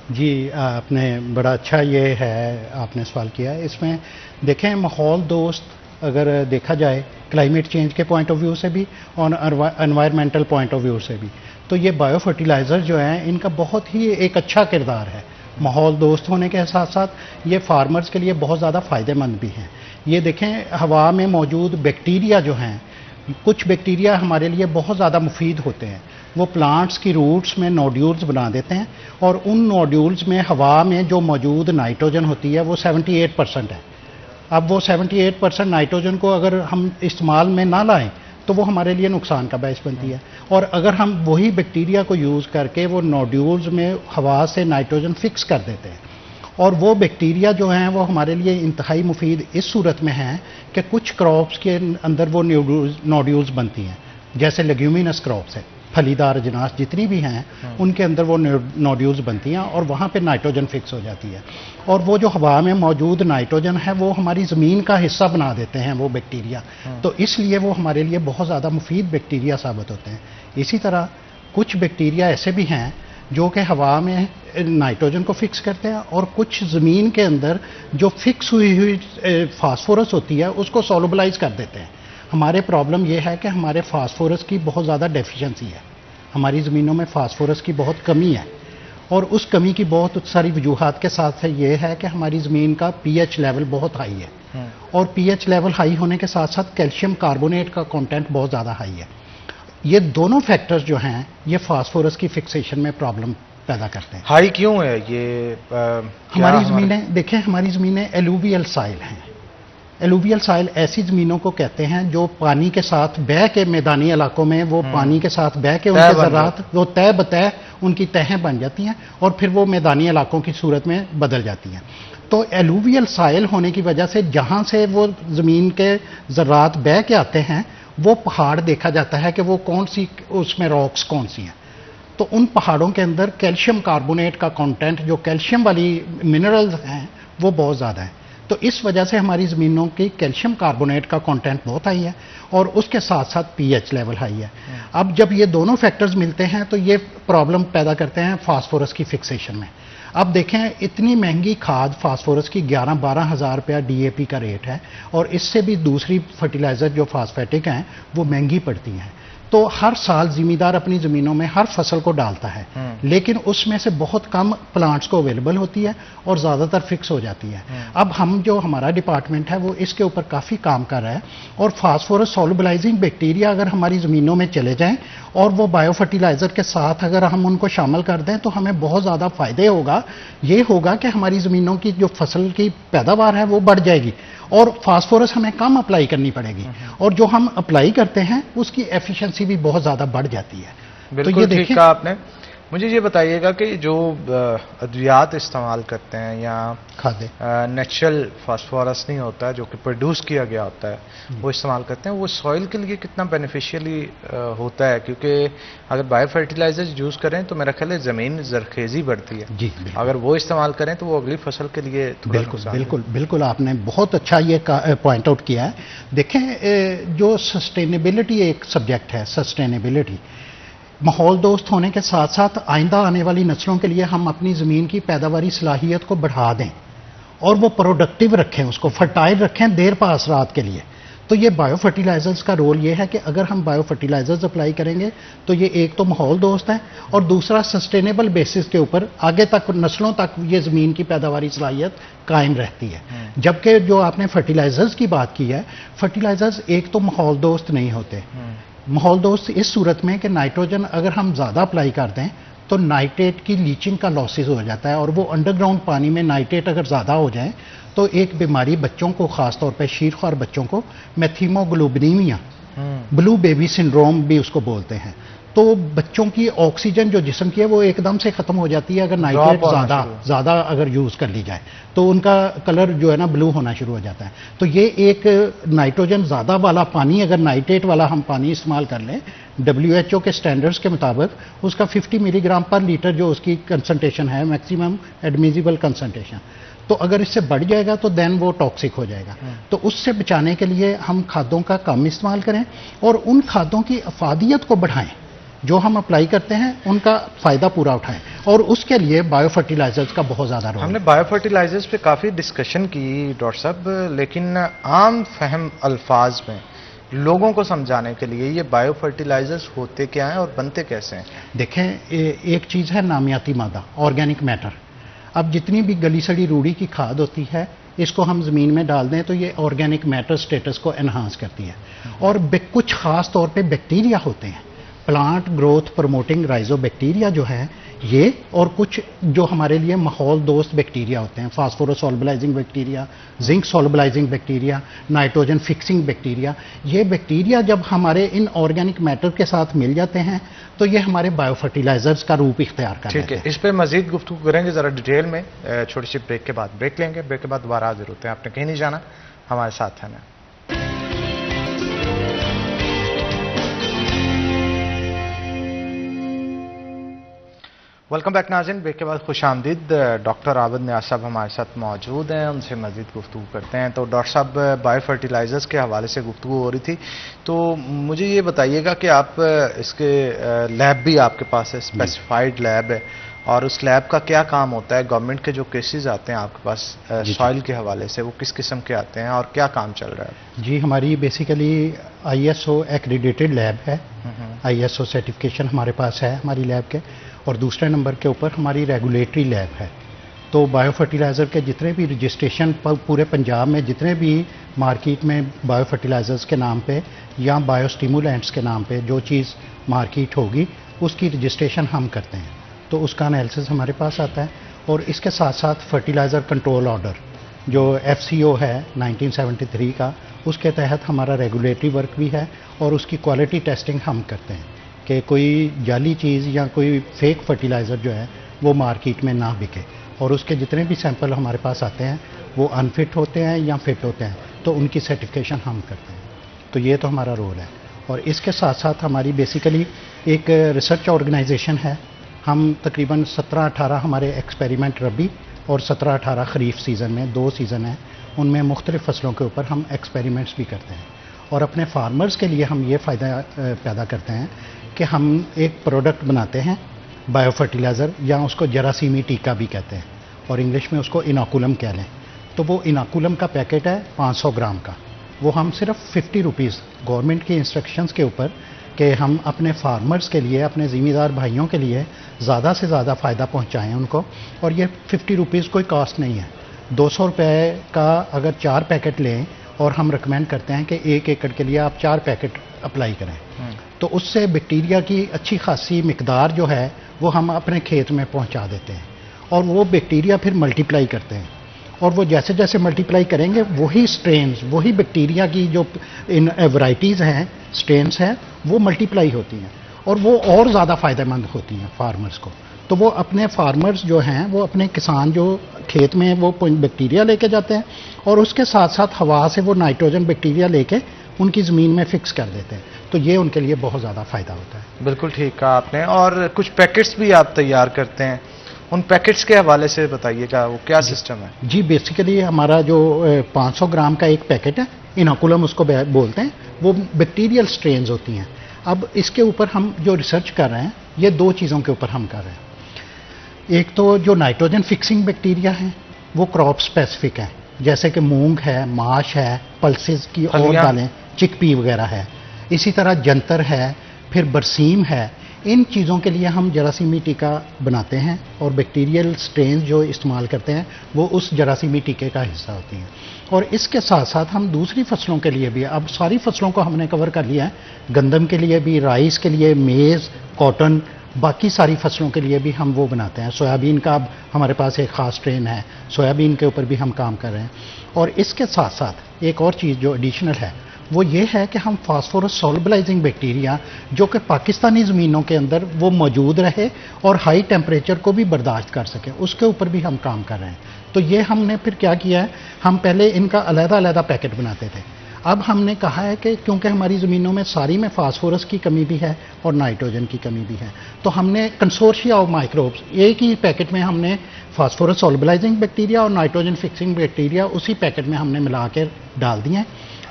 जी, आपने बड़ा अच्छा ये है आपने सवाल किया है। इसमें देखें माहौल दोस्त अगर देखा जाए क्लाइमेट चेंज के पॉइंट ऑफ व्यू से भी और एनवायरमेंटल पॉइंट ऑफ व्यू से भी, तो ये बायो फर्टिलाइज़र जो हैं इनका बहुत ही एक अच्छा किरदार है। माहौल दोस्त होने के साथ साथ ये फार्मर्स के लिए बहुत ज़्यादा फ़ायदेमंद भी हैं। ये देखें हवा में मौजूद बैक्टीरिया जो हैं, कुछ बैक्टीरिया हमारे लिए बहुत ज़्यादा मुफीद होते हैं। वो प्लांट्स की रूट्स में नोड्यूल्स बना देते हैं, और उन नोड्यूल्स में हवा में जो मौजूद नाइट्रोजन होती है वो 78% है। अब वो 78% नाइट्रोजन को अगर हम इस्तेमाल में ना लाएं तो वो हमारे लिए नुकसान का बायस बनती है। और अगर हम वही बैक्टीरिया को यूज़ करके वो नोड्यूल्स में हवा से नाइट्रोजन फिक्स कर देते हैं, और वो बैक्टीरिया जो हैं वो हमारे लिए इंतहाई मुफीद इस सूरत में हैं कि कुछ क्रॉप्स के अंदर वो नोड्यूल्स बनती हैं, जैसे लेग्यूमिनस क्रॉप्स है, फलीदार अजनास जितनी भी हैं उनके अंदर वो नोड्यूल्स बनती हैं और वहाँ पे नाइट्रोजन फिक्स हो जाती है, और वो जो हवा में मौजूद नाइट्रोजन है वो हमारी ज़मीन का हिस्सा बना देते हैं वो बैक्टीरिया। तो इसलिए वो हमारे लिए बहुत ज़्यादा मुफीद बैक्टीरिया साबित होते हैं। इसी तरह कुछ बैक्टीरिया ऐसे भी हैं जो कि हवा में नाइट्रोजन को फिक्स करते हैं, और कुछ ज़मीन के अंदर जो फिक्स हुई फास्फोरस होती है उसको सोलबलाइज कर देते हैं। हमारे प्रॉब्लम ये है कि हमारे फास्फोरस की बहुत ज़्यादा डेफिशिएंसी है, हमारी ज़मीनों में फास्फोरस की बहुत कमी है, और उस कमी की बहुत सारी वजूहात के साथ ये है कि हमारी ज़मीन का पीएच लेवल बहुत हाई है, और पीएच लेवल हाई होने के साथ साथ कैल्शियम कार्बोनेट का कंटेंट बहुत ज़्यादा हाई है। ये दोनों फैक्टर्स जो हैं ये फास्फोरस की फिक्सेशन में प्रॉब्लम पैदा करते हैं। हाई क्यों है ये? हमारी ज़मीनें देखें, हमारी ज़मीनें एलुवियल साइल हैं। एलुवियल साइल ऐसी ज़मीनों को कहते हैं जो पानी के साथ बह के, मैदानी इलाकों में वो पानी के साथ बह के उनके ज़रात वो तय बतय उनकी तहें बन जाती हैं, और फिर वो मैदानी इलाकों की सूरत में बदल जाती हैं। तो एलुवियल साइल होने की वजह से जहाँ से वो ज़मीन के ज़रात बह के आते हैं वो पहाड़ देखा जाता है कि वो कौन सी उसमें रॉक्स कौन सी हैं। तो उन पहाड़ों के अंदर कैल्शियम कार्बोनेट का कंटेंट, जो कैल्शियम वाली मिनरल्स हैं वो बहुत ज़्यादा है। तो इस वजह से हमारी ज़मीनों की कैल्शियम कार्बोनेट का कंटेंट बहुत हाई है, और उसके साथ साथ पीएच लेवल हाई है। अब जब ये दोनों फैक्टर्स मिलते हैं तो ये प्रॉब्लम पैदा करते हैं फास्फोरस की फिक्सेशन में। अब देखें इतनी महंगी खाद फास्फोरस की 11-12 हज़ार रुपया डीएपी का रेट है, और इससे भी दूसरी फर्टिलाइज़र जो फास्फेटिक हैं वो महंगी पड़ती हैं। तो हर साल ज़मींदार अपनी ज़मीनों में हर फसल को डालता है, लेकिन उसमें से बहुत कम प्लांट्स को अवेलेबल होती है और ज़्यादातर फिक्स हो जाती है। अब हम जो हमारा डिपार्टमेंट है वो इसके ऊपर काफ़ी काम कर रहा है, और फास्फोरस सोलबलाइजिंग बैक्टीरिया अगर हमारी ज़मीनों में चले जाएं और वो बायो फर्टिलाइज़र के साथ अगर हम उनको शामिल कर दें तो हमें बहुत ज़्यादा फ़ायदे होगा। ये होगा कि हमारी ज़मीनों की जो फसल की पैदावार है वो बढ़ जाएगी, और फास्फोरस हमें कम अप्लाई करनी पड़ेगी, और जो हम अप्लाई करते हैं उसकी एफिशिएंसी भी बहुत ज़्यादा बढ़ जाती है। बिल्कुल ठीक कहा आपने। मुझे ये बताइएगा कि जो अद्वियात इस्तेमाल करते हैं या खादे नेचुरल फास्फोरस नहीं होता है जो कि प्रोड्यूस किया गया होता है वो इस्तेमाल करते हैं, वो सॉइल के लिए कितना बेनिफिशियली होता है? क्योंकि अगर बायो फर्टिलाइजर्स यूज़ करें तो मेरा ख्याल है ज़मीन जरखेज़ी बढ़ती है जी, अगर वो इस्तेमाल करें तो वो अगली फसल के लिए थोड़ा बिल्कुल नुकसान है। बिल्कुल बिल्कुल आपने बहुत अच्छा ये पॉइंट आउट किया है। देखें जो सस्टेनेबिलिटी एक सब्जेक्ट है, सस्टेनेबिलिटी माहौल दोस्त होने के साथ साथ आइंदा आने वाली नस्लों के लिए हम अपनी ज़मीन की पैदावारी सलाहियत को बढ़ा दें और वो प्रोडक्टिव रखें, उसको फर्टाइल रखें देर पास रात के लिए। तो ये बायो फर्टिलाइजर्स का रोल ये है कि अगर हम बायो फर्टिलाइजर्स अप्लाई करेंगे तो ये एक तो माहौल दोस्त है और दूसरा सस्टेनेबल बेसिस के ऊपर आगे तक नस्लों तक ये ज़मीन की पैदावारी सलाहियत कायम रहती है। जबकि जो आपने फर्टिलाइजर्स की बात की है, फर्टिलाइजर्स एक तो माहौल दोस्त नहीं होते। माहौल दोस्त इस सूरत में कि नाइट्रोजन अगर हम ज़्यादा अप्लाई कर दें तो नाइट्रेट की लीचिंग का लॉसेस हो जाता है और वो अंडरग्राउंड पानी में नाइट्रेट अगर ज़्यादा हो जाए तो एक बीमारी बच्चों को, ख़ासतौर पे शीरख्वार बच्चों को, मेथिमोग्लोबिनीमिया, ब्लू बेबी सिंड्रोम भी उसको बोलते हैं। तो बच्चों की ऑक्सीजन जो जिस्म की है वो एकदम से ख़त्म हो जाती है अगर नाइट्रेट ज़्यादा अगर यूज़ कर ली जाए तो उनका कलर जो है ना ब्लू होना शुरू हो जाता है। तो ये एक नाइट्रोजन ज़्यादा वाला पानी, अगर नाइट्रेट वाला हम पानी इस्तेमाल कर लें WHO के स्टैंडर्ड्स के मुताबिक उसका 50 मिलीग्राम पर लीटर जो उसकी कंसंट्रेशन है, मैक्सिमम एडमिजिबल कंसंट्रेशन, तो अगर इससे बढ़ जाएगा तो देन वो टॉक्सिक हो जाएगा। तो उससे बचाने के लिए हम खादों का कम इस्तेमाल करें और उन खादों की अफादियत को बढ़ाएं जो हम अप्लाई करते हैं, उनका फ़ायदा पूरा उठाएं और उसके लिए बायो फर्टिलाइजर्स का बहुत ज़्यादा रोल है। हमने बायो फर्टिलाइजर्स पे काफ़ी डिस्कशन की डॉक्टर साहब, लेकिन आम फहम अल्फाज में लोगों को समझाने के लिए ये बायो फर्टिलाइजर्स होते क्या हैं और बनते कैसे हैं? देखें, एक चीज़ है नामियाती मादा, ऑर्गेनिक मैटर। अब जितनी भी गली सड़ी रूढ़ी की खाद होती है इसको हम ज़मीन में डाल दें तो ये ऑर्गेनिक मैटर स्टेटस को एनहांस करती है। और कुछ ख़ास तौर पे बैक्टीरिया होते हैं, प्लांट ग्रोथ प्रमोटिंग राइजोबैक्टीरिया जो है ये, और कुछ जो हमारे लिए माहौल दोस्त बैक्टीरिया होते हैं, phosphorus solubilizing bacteria, zinc solubilizing bacteria, nitrogen fixing bacteria. ये बैक्टीरिया जब हमारे इन ऑर्गेनिक मैटर के साथ मिल जाते हैं तो ये हमारे बायो फर्टिलाइजर्स का रूप इख्तियार कर लेते हैं। इस पर मजीद गुफ्तगू करेंगे ज़रा डिटेल में छोटी सी ब्रेक के बाद। ब्रेक लेंगे, ब्रेक के बाद दोबारा हाजिर होते हैं। आपने कहीं नहीं जाना, हमारे साथ है ना। वेलकम बैक नाज़रीन, ब्रेक के बाद खुश आमदीद। डॉक्टर आबिद नियाज़ साहब हमारे साथ मौजूद हैं, उनसे मज़ीद गुफ्तगू करते हैं। तो डॉक्टर साहब, बायो फर्टिलाइज़र्स के हवाले से गुफ्तगू हो रही थी, तो मुझे ये बताइएगा कि आप इसके लैब भी आपके पास है, स्पेसिफाइड लैब है, और उस लैब का क्या काम होता है? गवर्नमेंट के जो केसेस आते हैं आपके पास सॉइल के हवाले से, वो किस किस्म के आते हैं और क्या काम चल रहा है? जी, हमारी बेसिकली ISO एक्रीडेटेड लैब है। ISO सर्टिफिकेशन हमारे पास है हमारी लैब के, और दूसरे नंबर के ऊपर हमारी रेगुलेटरी लैब है। तो बायो फर्टिलाइज़र के जितने भी रजिस्ट्रेशन पूरे पंजाब में, जितने भी मार्केट में बायो फर्टिलाइज़र्स के नाम पे या बायो स्टिमुलेंट्स के नाम पे जो चीज़ मार्केट होगी उसकी रजिस्ट्रेशन हम करते हैं। तो उसका एनालिसिस हमारे पास आता है, और इसके साथ साथ फर्टिलाइज़र कंट्रोल ऑर्डर जो FCO है 1973 का, उसके तहत हमारा रेगुलेटरी वर्क भी है और उसकी क्वालिटी टेस्टिंग हम करते हैं कि कोई जाली चीज़ या कोई फेक फर्टिलाइज़र जो है वो मार्केट में ना बिके। और उसके जितने भी सैंपल हमारे पास आते हैं वो अनफिट होते हैं या फिट होते हैं तो उनकी सर्टिफिकेशन हम करते हैं। तो ये तो हमारा रोल है। और इसके साथ साथ हमारी बेसिकली एक रिसर्च ऑर्गेनाइजेशन है। हम तकरीबन 17-18 हमारे एक्सपेरिमेंट रबी और 17-18 खरीफ सीज़न में, 2 सीज़न हैं, उनमें मुख्तलिफ़ फसलों के ऊपर हम एक्सपेरिमेंट्स भी करते हैं। और अपने फार्मर्स के लिए हम ये फ़ायदा पैदा करते हैं कि हम एक प्रोडक्ट बनाते हैं बायो फर्टिलाइज़र, या उसको जरासीमी टीका भी कहते हैं और इंग्लिश में उसको इनाकुलम कह लें। तो वो इनाकुलम का पैकेट है 500 ग्राम का, वो हम सिर्फ 50 रुपीज़ गवर्नमेंट की इंस्ट्रक्शंस के ऊपर कि हम अपने फार्मर्स के लिए, अपने ज़िम्मेदार भाइयों के लिए ज़्यादा से ज़्यादा फ़ायदा पहुँचाएँ उनको। और ये 50 रुपीज़ कोई कास्ट नहीं है। 200 रुपये का अगर 4 पैकेट लें, और हम रिकमेंड करते हैं कि 1 एकड़ के लिए आप 4 पैकेट अप्लाई करें, तो उससे बैक्टीरिया की अच्छी खासी मिकदार जो है वो हम अपने खेत में पहुंचा देते हैं। और वो बैक्टीरिया फिर मल्टीप्लाई करते हैं, और वो जैसे जैसे मल्टीप्लाई करेंगे वही स्ट्रेन्स, वही बैक्टीरिया की जो इन वैराइटीज़ हैं, स्ट्रेन्स हैं, वो मल्टीप्लाई होती हैं। और वो और ज़्यादा फ़ायदेमंद होती हैं फार्मर्स को। तो वो अपने फार्मर्स जो हैं वो अपने किसान जो खेत में वो बैक्टीरिया लेके जाते हैं और उसके साथ साथ हवा से वो नाइट्रोजन बैक्टीरिया लेके उनकी ज़मीन में फिक्स कर देते हैं। तो ये उनके लिए बहुत ज़्यादा फ़ायदा होता है। बिल्कुल ठीक कहा आपने। और कुछ पैकेट्स भी आप तैयार करते हैं, उन पैकेट्स के हवाले से बताइएगा, वो क्या सिस्टम है? जी, बेसिकली हमारा जो 500 ग्राम का एक पैकेट है, इनोकुलम उसको बोलते हैं, वो बैक्टीरियल स्ट्रेन्स होती हैं। अब इसके ऊपर हम जो रिसर्च कर रहे हैं ये दो चीज़ों के ऊपर हम कर रहे हैं। एक तो जो नाइट्रोजन फिक्सिंग बैक्टीरिया हैं वो क्रॉप स्पेसिफिक है, जैसे कि मूंग है, माश है, पल्सेस की और दालें, चिकपी वगैरह है। इसी तरह जंतर है, फिर बरसीम है। इन चीज़ों के लिए हम जरासीमी टीका बनाते हैं और बैक्टीरियल स्ट्रेन जो इस्तेमाल करते हैं वो उस जरासीमी टीके का हिस्सा होती हैं। और इसके साथ साथ हम दूसरी फसलों के लिए भी, अब सारी फसलों को हमने कवर कर लिया है, गंदम के लिए भी, राइस के लिए, मेज़, कॉटन, बाकी सारी फसलों के लिए भी हम वो बनाते हैं। सोयाबीन का अब हमारे पास एक ख़ास ट्रेन है, सोयाबीन के ऊपर भी हम काम कर रहे हैं। और इसके साथ साथ एक और चीज़ जो एडिशनल है वो ये है कि हम फास्फोरस सॉल्युबलाइजिंग बैक्टीरिया जो कि पाकिस्तानी ज़मीनों के अंदर वो मौजूद रहे और हाई टेम्परेचर को भी बर्दाश्त कर सके, उसके ऊपर भी हम काम कर रहे हैं। तो ये हमने फिर क्या किया है, हम पहले इनका अलग-अलग पैकेट बनाते थे। अब हमने कहा है कि क्योंकि हमारी ज़मीनों में सारी में फास्फोरस की कमी भी है और नाइट्रोजन की कमी भी है, तो हमने कंसोर्शिया ऑफ माइक्रोब्स, एक ही पैकेट में हमने फास्फोरस सॉल्युबलाइजिंग बैक्टीरिया और नाइट्रोजन फिक्सिंग बैक्टीरिया उसी पैकेट में हमने मिला के डाल दिए हैं,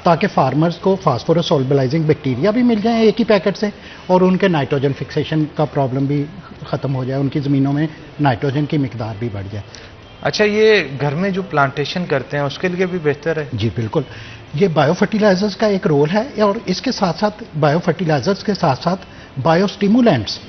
ताकि फार्मर्स को फास्फोरस सॉल्युबलाइजिंग बैक्टीरिया भी मिल जाए एक ही पैकेट से और उनके नाइट्रोजन फिक्सेशन का प्रॉब्लम भी ख़त्म हो जाए, उनकी ज़मीनों में नाइट्रोजन की मिकदार भी बढ़ जाए। अच्छा, ये घर में जो प्लांटेशन करते हैं उसके लिए भी बेहतर है? जी बिल्कुल, ये बायो फर्टिलाइजर्स का एक रोल है और इसके साथ साथ बायो फर्टिलाइजर्स के साथ साथ बायोस्टिमुलेंट्स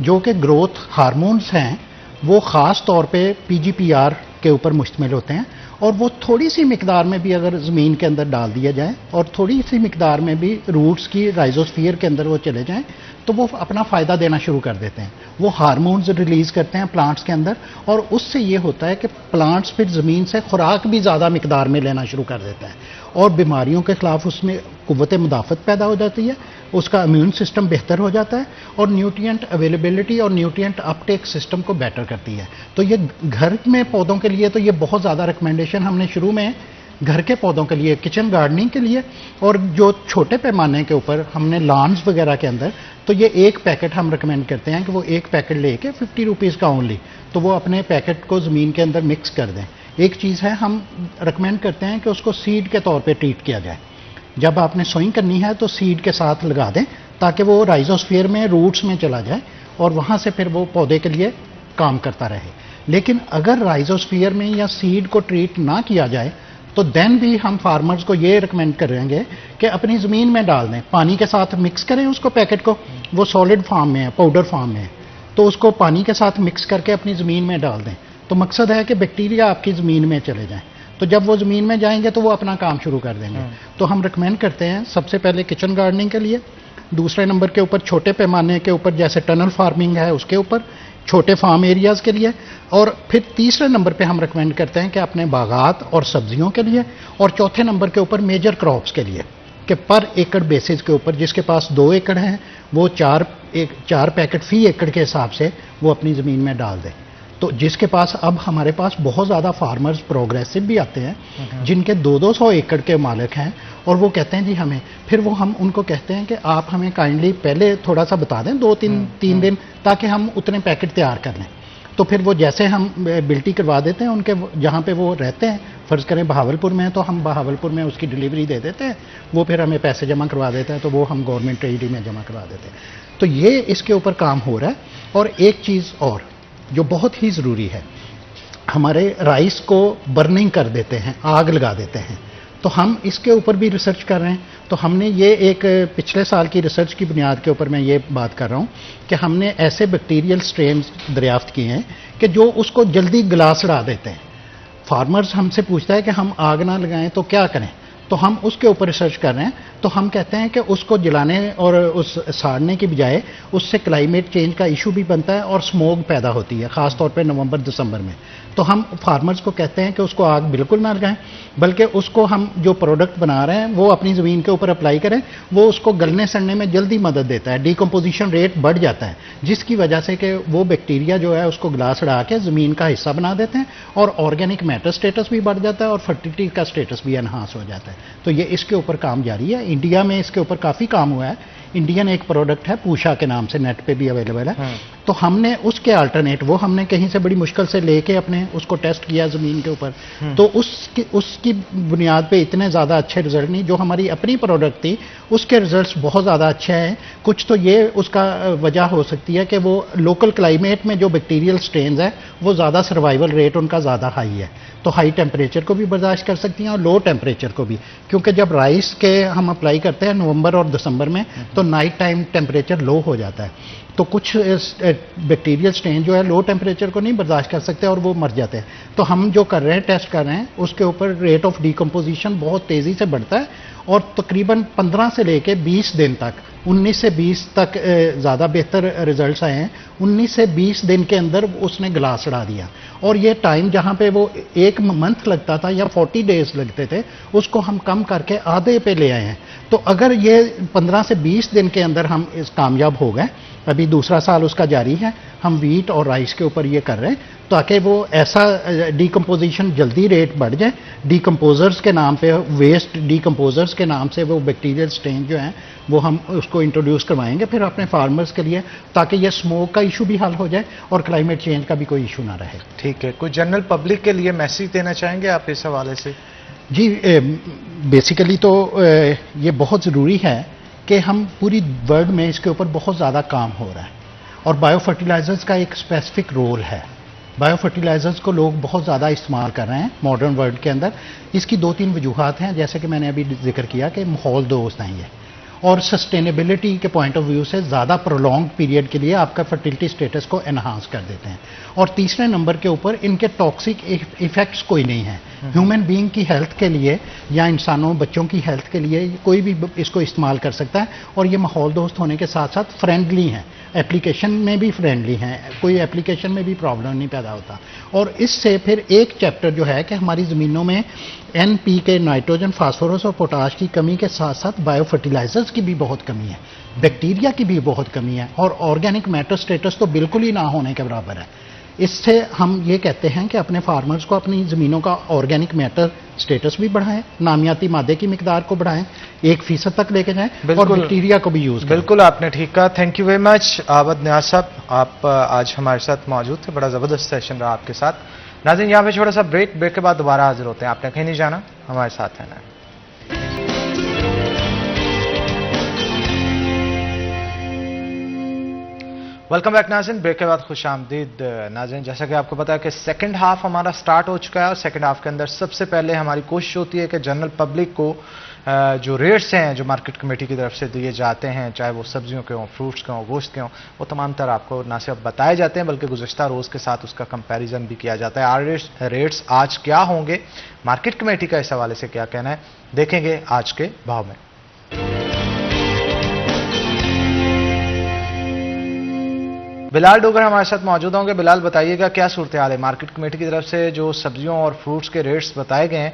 जो कि ग्रोथ हार्मोन्स हैं वो ख़ास तौर पे पीजीपीआर के ऊपर मुश्तमिल होते हैं और वो थोड़ी सी मिकदार में भी अगर ज़मीन के अंदर डाल दिया जाए और थोड़ी सी मिकदार में भी रूट्स की राइजोस्फीयर के अंदर वो चले जाएं तो वो अपना फ़ायदा देना शुरू कर देते हैं। वो हार्मोन्स रिलीज़ करते हैं प्लांट्स के अंदर और उससे ये होता है कि प्लांट्स फिर ज़मीन से खुराक भी ज़्यादा मिकदार में लेना शुरू कर देता है और बीमारियों के ख़िलाफ़ उसमें क़ुव्वत मुदाफ़त पैदा हो जाती है, उसका इम्यून सिस्टम बेहतर हो जाता है और न्यूट्रिएंट अवेलेबिलिटी और न्यूट्रिएंट अपटेक सिस्टम को बेटर करती है। तो ये घर में पौधों के लिए तो ये बहुत ज़्यादा रिकमेंडेशन हमने शुरू में घर के पौधों के लिए, किचन गार्डनिंग के लिए और जो छोटे पैमाने के ऊपर हमने लॉन्स वगैरह के अंदर, तो ये एक पैकेट हम रिकमेंड करते हैं कि वो एक पैकेट लेके 50 रुपीज़ का ओनली, तो वो अपने पैकेट को ज़मीन के अंदर मिक्स कर दें। एक चीज़ है, हम रिकमेंड करते हैं कि उसको सीड के तौर पे ट्रीट किया जाए। जब आपने सोइंग करनी है तो सीड के साथ लगा दें ताकि वो राइजोस्फीयर में, रूट्स में चला जाए और वहाँ से फिर वो पौधे के लिए काम करता रहे। लेकिन अगर राइजोस्फीयर में या सीड को ट्रीट ना किया जाए तो देन भी हम फार्मर्स को ये रिकमेंड करेंगे कि अपनी ज़मीन में डाल दें, पानी के साथ मिक्स करें उसको, पैकेट को, वो सॉलिड फॉर्म में है, पाउडर फॉर्म में है, तो उसको पानी के साथ मिक्स करके अपनी ज़मीन में डाल दें। तो मकसद है कि बैक्टीरिया आपकी ज़मीन में चले जाएं, तो जब वो ज़मीन में जाएंगे तो वो अपना काम शुरू कर देंगे। तो हम रिकमेंड करते हैं सबसे पहले किचन गार्डनिंग के लिए, दूसरे नंबर के ऊपर छोटे पैमाने के ऊपर जैसे टनल फार्मिंग है उसके ऊपर, छोटे फार्म एरियाज़ के लिए, और फिर तीसरे नंबर पे हम रिकमेंड करते हैं कि अपने बागात और सब्जियों के लिए, और चौथे नंबर के ऊपर मेजर क्रॉप्स के लिए कि पर एकड़ बेसिस के ऊपर जिसके पास 2 एकड़ हैं वो 4 पैकेट फी एकड़ के हिसाब से वो अपनी ज़मीन में डाल दें। तो जिसके पास, अब हमारे पास बहुत ज़्यादा फार्मर्स प्रोग्रेसिव भी आते हैं जिनके 200-200 एकड़ के मालिक हैं और वो कहते हैं जी हमें, फिर वो हम उनको कहते हैं कि आप हमें काइंडली पहले थोड़ा सा बता दें 2-3 दिन, ताकि हम उतने पैकेट तैयार कर लें। तो फिर वो जैसे हम बिल्टी करवा देते हैं उनके जहाँ पे वो रहते हैं, फ़र्ज़ करें बहावलपुर में है तो हम बहावलपुर में उसकी डिलीवरी दे देते हैं, वो फिर हमें पैसे जमा करवा देते हैं, तो वो हम गवर्नमेंट ट्रेजरी में जमा करवा देते हैं। तो ये इसके ऊपर काम हो रहा है। और एक चीज़ और जो बहुत ही ज़रूरी है, हमारे राइस को बर्निंग कर देते हैं, आग लगा देते हैं, तो हम इसके ऊपर भी रिसर्च कर रहे हैं। तो हमने ये एक पिछले साल की रिसर्च की बुनियाद के ऊपर मैं ये बात कर रहा हूँ कि हमने ऐसे बैक्टीरियल स्ट्रेन दरियाफ्त किए हैं कि जो उसको जल्दी गला सड़ा देते हैं। फार्मर्स हमसे पूछता है कि हम आग ना लगाएं तो क्या करें, तो हम उसके ऊपर रिसर्च कर रहे हैं तो हम कहते हैं कि उसको जलाने और उस साड़ने की बजाय उससे क्लाइमेट चेंज का इशू भी बनता है और स्मोक पैदा होती है, ख़ास तौर पे नवंबर दिसंबर में। तो हम फार्मर्स को कहते हैं कि उसको आग बिल्कुल ना लगाएं, बल्कि उसको हम जो प्रोडक्ट बना रहे हैं वो अपनी ज़मीन के ऊपर अप्लाई करें, वो उसको गलने सड़ने में जल्दी मदद देता है, डिकम्पोजिशन रेट बढ़ जाता है, जिसकी वजह से कि वो बैक्टीरिया जो है उसको गला सड़ा के ज़मीन का हिस्सा बना देते हैं और ऑर्गेनिक मैटर स्टेटस भी बढ़ जाता है और फर्टिलिटी का स्टेटस भी एनहांस हो जाता है। तो ये इसके ऊपर काम जारी है, इंडिया में इसके ऊपर काफ़ी काम हुआ है। इंडियन एक प्रोडक्ट है पूषा के नाम से, नेट पे भी अवेलेबल है। तो हमने उसके अल्टरनेट, वो हमने कहीं से बड़ी मुश्किल से लेके अपने उसको टेस्ट किया ज़मीन के ऊपर, तो उसकी बुनियाद पे इतने ज़्यादा अच्छे रिजल्ट नहीं, जो हमारी अपनी प्रोडक्ट थी उसके रिजल्ट्स बहुत ज़्यादा अच्छे हैं। कुछ तो ये उसका वजह हो सकती है कि वो लोकल क्लाइमेट में जो बैक्टीरियल स्ट्रेन्स है वो ज़्यादा सर्वाइवल रेट उनका ज़्यादा हाई है, तो हाई टेम्परेचर को भी बर्दाश्त कर सकती हैं और लो टेम्परेचर को भी, क्योंकि जब राइस के हम अप्लाई करते हैं नवंबर और दिसंबर में तो नाइट टाइम टेम्परेचर लो हो जाता है, तो कुछ बैक्टीरियल स्ट्रेन जो है लो टेम्परेचर को नहीं बर्दाश्त कर सकते और वो मर जाते हैं। तो हम जो कर रहे हैं, टेस्ट कर रहे हैं, उसके ऊपर रेट ऑफ डिकम्पोजिशन बहुत तेज़ी से बढ़ता है और तकरीबन 15 से लेके 20 दिन तक, 19 से 20 तक ज़्यादा बेहतर रिजल्ट्स आए हैं। 19 से 20 दिन के अंदर उसने ग्लास सड़ा दिया और ये टाइम जहाँ पे वो 1 मंथ लगता था या 40 डेज लगते थे, उसको हम कम करके आधे पे ले आए हैं। तो अगर ये 15 से 20 दिन के अंदर हम इस कामयाब हो गए, अभी दूसरा साल उसका जारी है, हम वीट और राइस के ऊपर ये कर रहे हैं ताकि वो ऐसा डिकम्पोजिशन जल्दी रेट बढ़ जाए, डिकम्पोजर्स के नाम पे, वेस्ट डिकम्पोजर्स के नाम से वो बैक्टीरियल स्ट्रेन जो हैं वो हम उसको इंट्रोड्यूस करवाएंगे फिर अपने फार्मर्स के लिए, ताकि ये स्मोक का इशू भी हल हो जाए और क्लाइमेट चेंज का भी कोई इशू ना रहे। ठीक है, कुछ जनरल पब्लिक के लिए मैसेज देना चाहेंगे आप इस हवाले से? जी, बेसिकली तो ये बहुत ज़रूरी है कि हम पूरी वर्ल्ड में इसके ऊपर बहुत ज़्यादा काम हो रहा है और बायो फर्टिलाइजर्स का एक स्पेसिफिक रोल है। बायो फर्टिलाइजर्स को लोग बहुत ज़्यादा इस्तेमाल कर रहे हैं मॉडर्न वर्ल्ड के अंदर। इसकी 2-3 वजूहात हैं, जैसे कि मैंने अभी जिक्र किया कि माहौल दोस्त हैं ये, और सस्टेनेबिलिटी के पॉइंट ऑफ व्यू से ज़्यादा प्रोलॉन्ग पीरियड के लिए आपका फर्टिलिटी स्टेटस को एनहांस कर देते हैं। और तीसरे नंबर के ऊपर इनके टॉक्सिक इफेक्ट्स कोई नहीं है ह्यूमन बीइंग की हेल्थ के लिए या इंसानों बच्चों की हेल्थ के लिए, कोई भी इसको इस्तेमाल कर सकता है। और ये माहौल दोस्त होने के साथ साथ फ्रेंडली हैं, एप्लीकेशन में भी फ्रेंडली हैं, कोई एप्लीकेशन में भी प्रॉब्लम नहीं पैदा होता। और इससे फिर एक चैप्टर जो है कि हमारी ज़मीनों में NPK, नाइट्रोजन, फास्फोरस और पोटाश की कमी के साथ साथ बायो फर्टिलाइजर्स की भी बहुत कमी है, बैक्टीरिया की भी बहुत कमी है और ऑर्गेनिक मैटर स्टेटस तो बिल्कुल ही ना होने के बराबर है। इससे हम ये कहते हैं कि अपने फार्मर्स को अपनी ज़मीनों का ऑर्गेनिक मैटर स्टेटस भी बढ़ाएं, नामियाती मादे की मिकदार को बढ़ाएं, 1% तक लेके जाएं और बैक्टीरिया को भी यूज़ करें। बिल्कुल आपने ठीक कहा। थैंक यू वेरी मच आबद नियाज साहब, आप आज हमारे साथ मौजूद थे, बड़ा ज़बरदस्त सेशन रहा आपके साथ। नाज़रीन, यहाँ पे छोटा सा ब्रेक के बाद दोबारा हाजिर होते हैं। आपने कहीं नहीं जाना, हमारे साथ रहना है। वेलकम बैक नाज़रीन, ब्रेक के बाद खुश आमदीद। नाज़रीन, जैसा कि आपको पता है कि सेकंड हाफ हमारा स्टार्ट हो चुका है और सेकंड हाफ के अंदर सबसे पहले हमारी कोशिश होती है कि जनरल पब्लिक को जो रेट्स हैं जो मार्केट कमेटी की तरफ से दिए जाते हैं, चाहे वो सब्जियों के हों, फ्रूट्स के हों, गोश्त के हों, वो तमाम तरह आपको ना सिर्फ बताए जाते हैं बल्कि गुज़श्ता रोज़ के साथ उसका कंपैरिजन भी किया जाता है। रेट्स आज क्या होंगे, मार्केट कमेटी का इस हवाले से क्या कहना है, देखेंगे आज के भाव में। बिलाल डोगर हमारे साथ मौजूद होंगे। बिलाल, बताइएगा क्या सूरत हाल है, मार्केट कमेटी की तरफ से जो सब्जियों और फ्रूट्स के रेट्स बताए गए हैं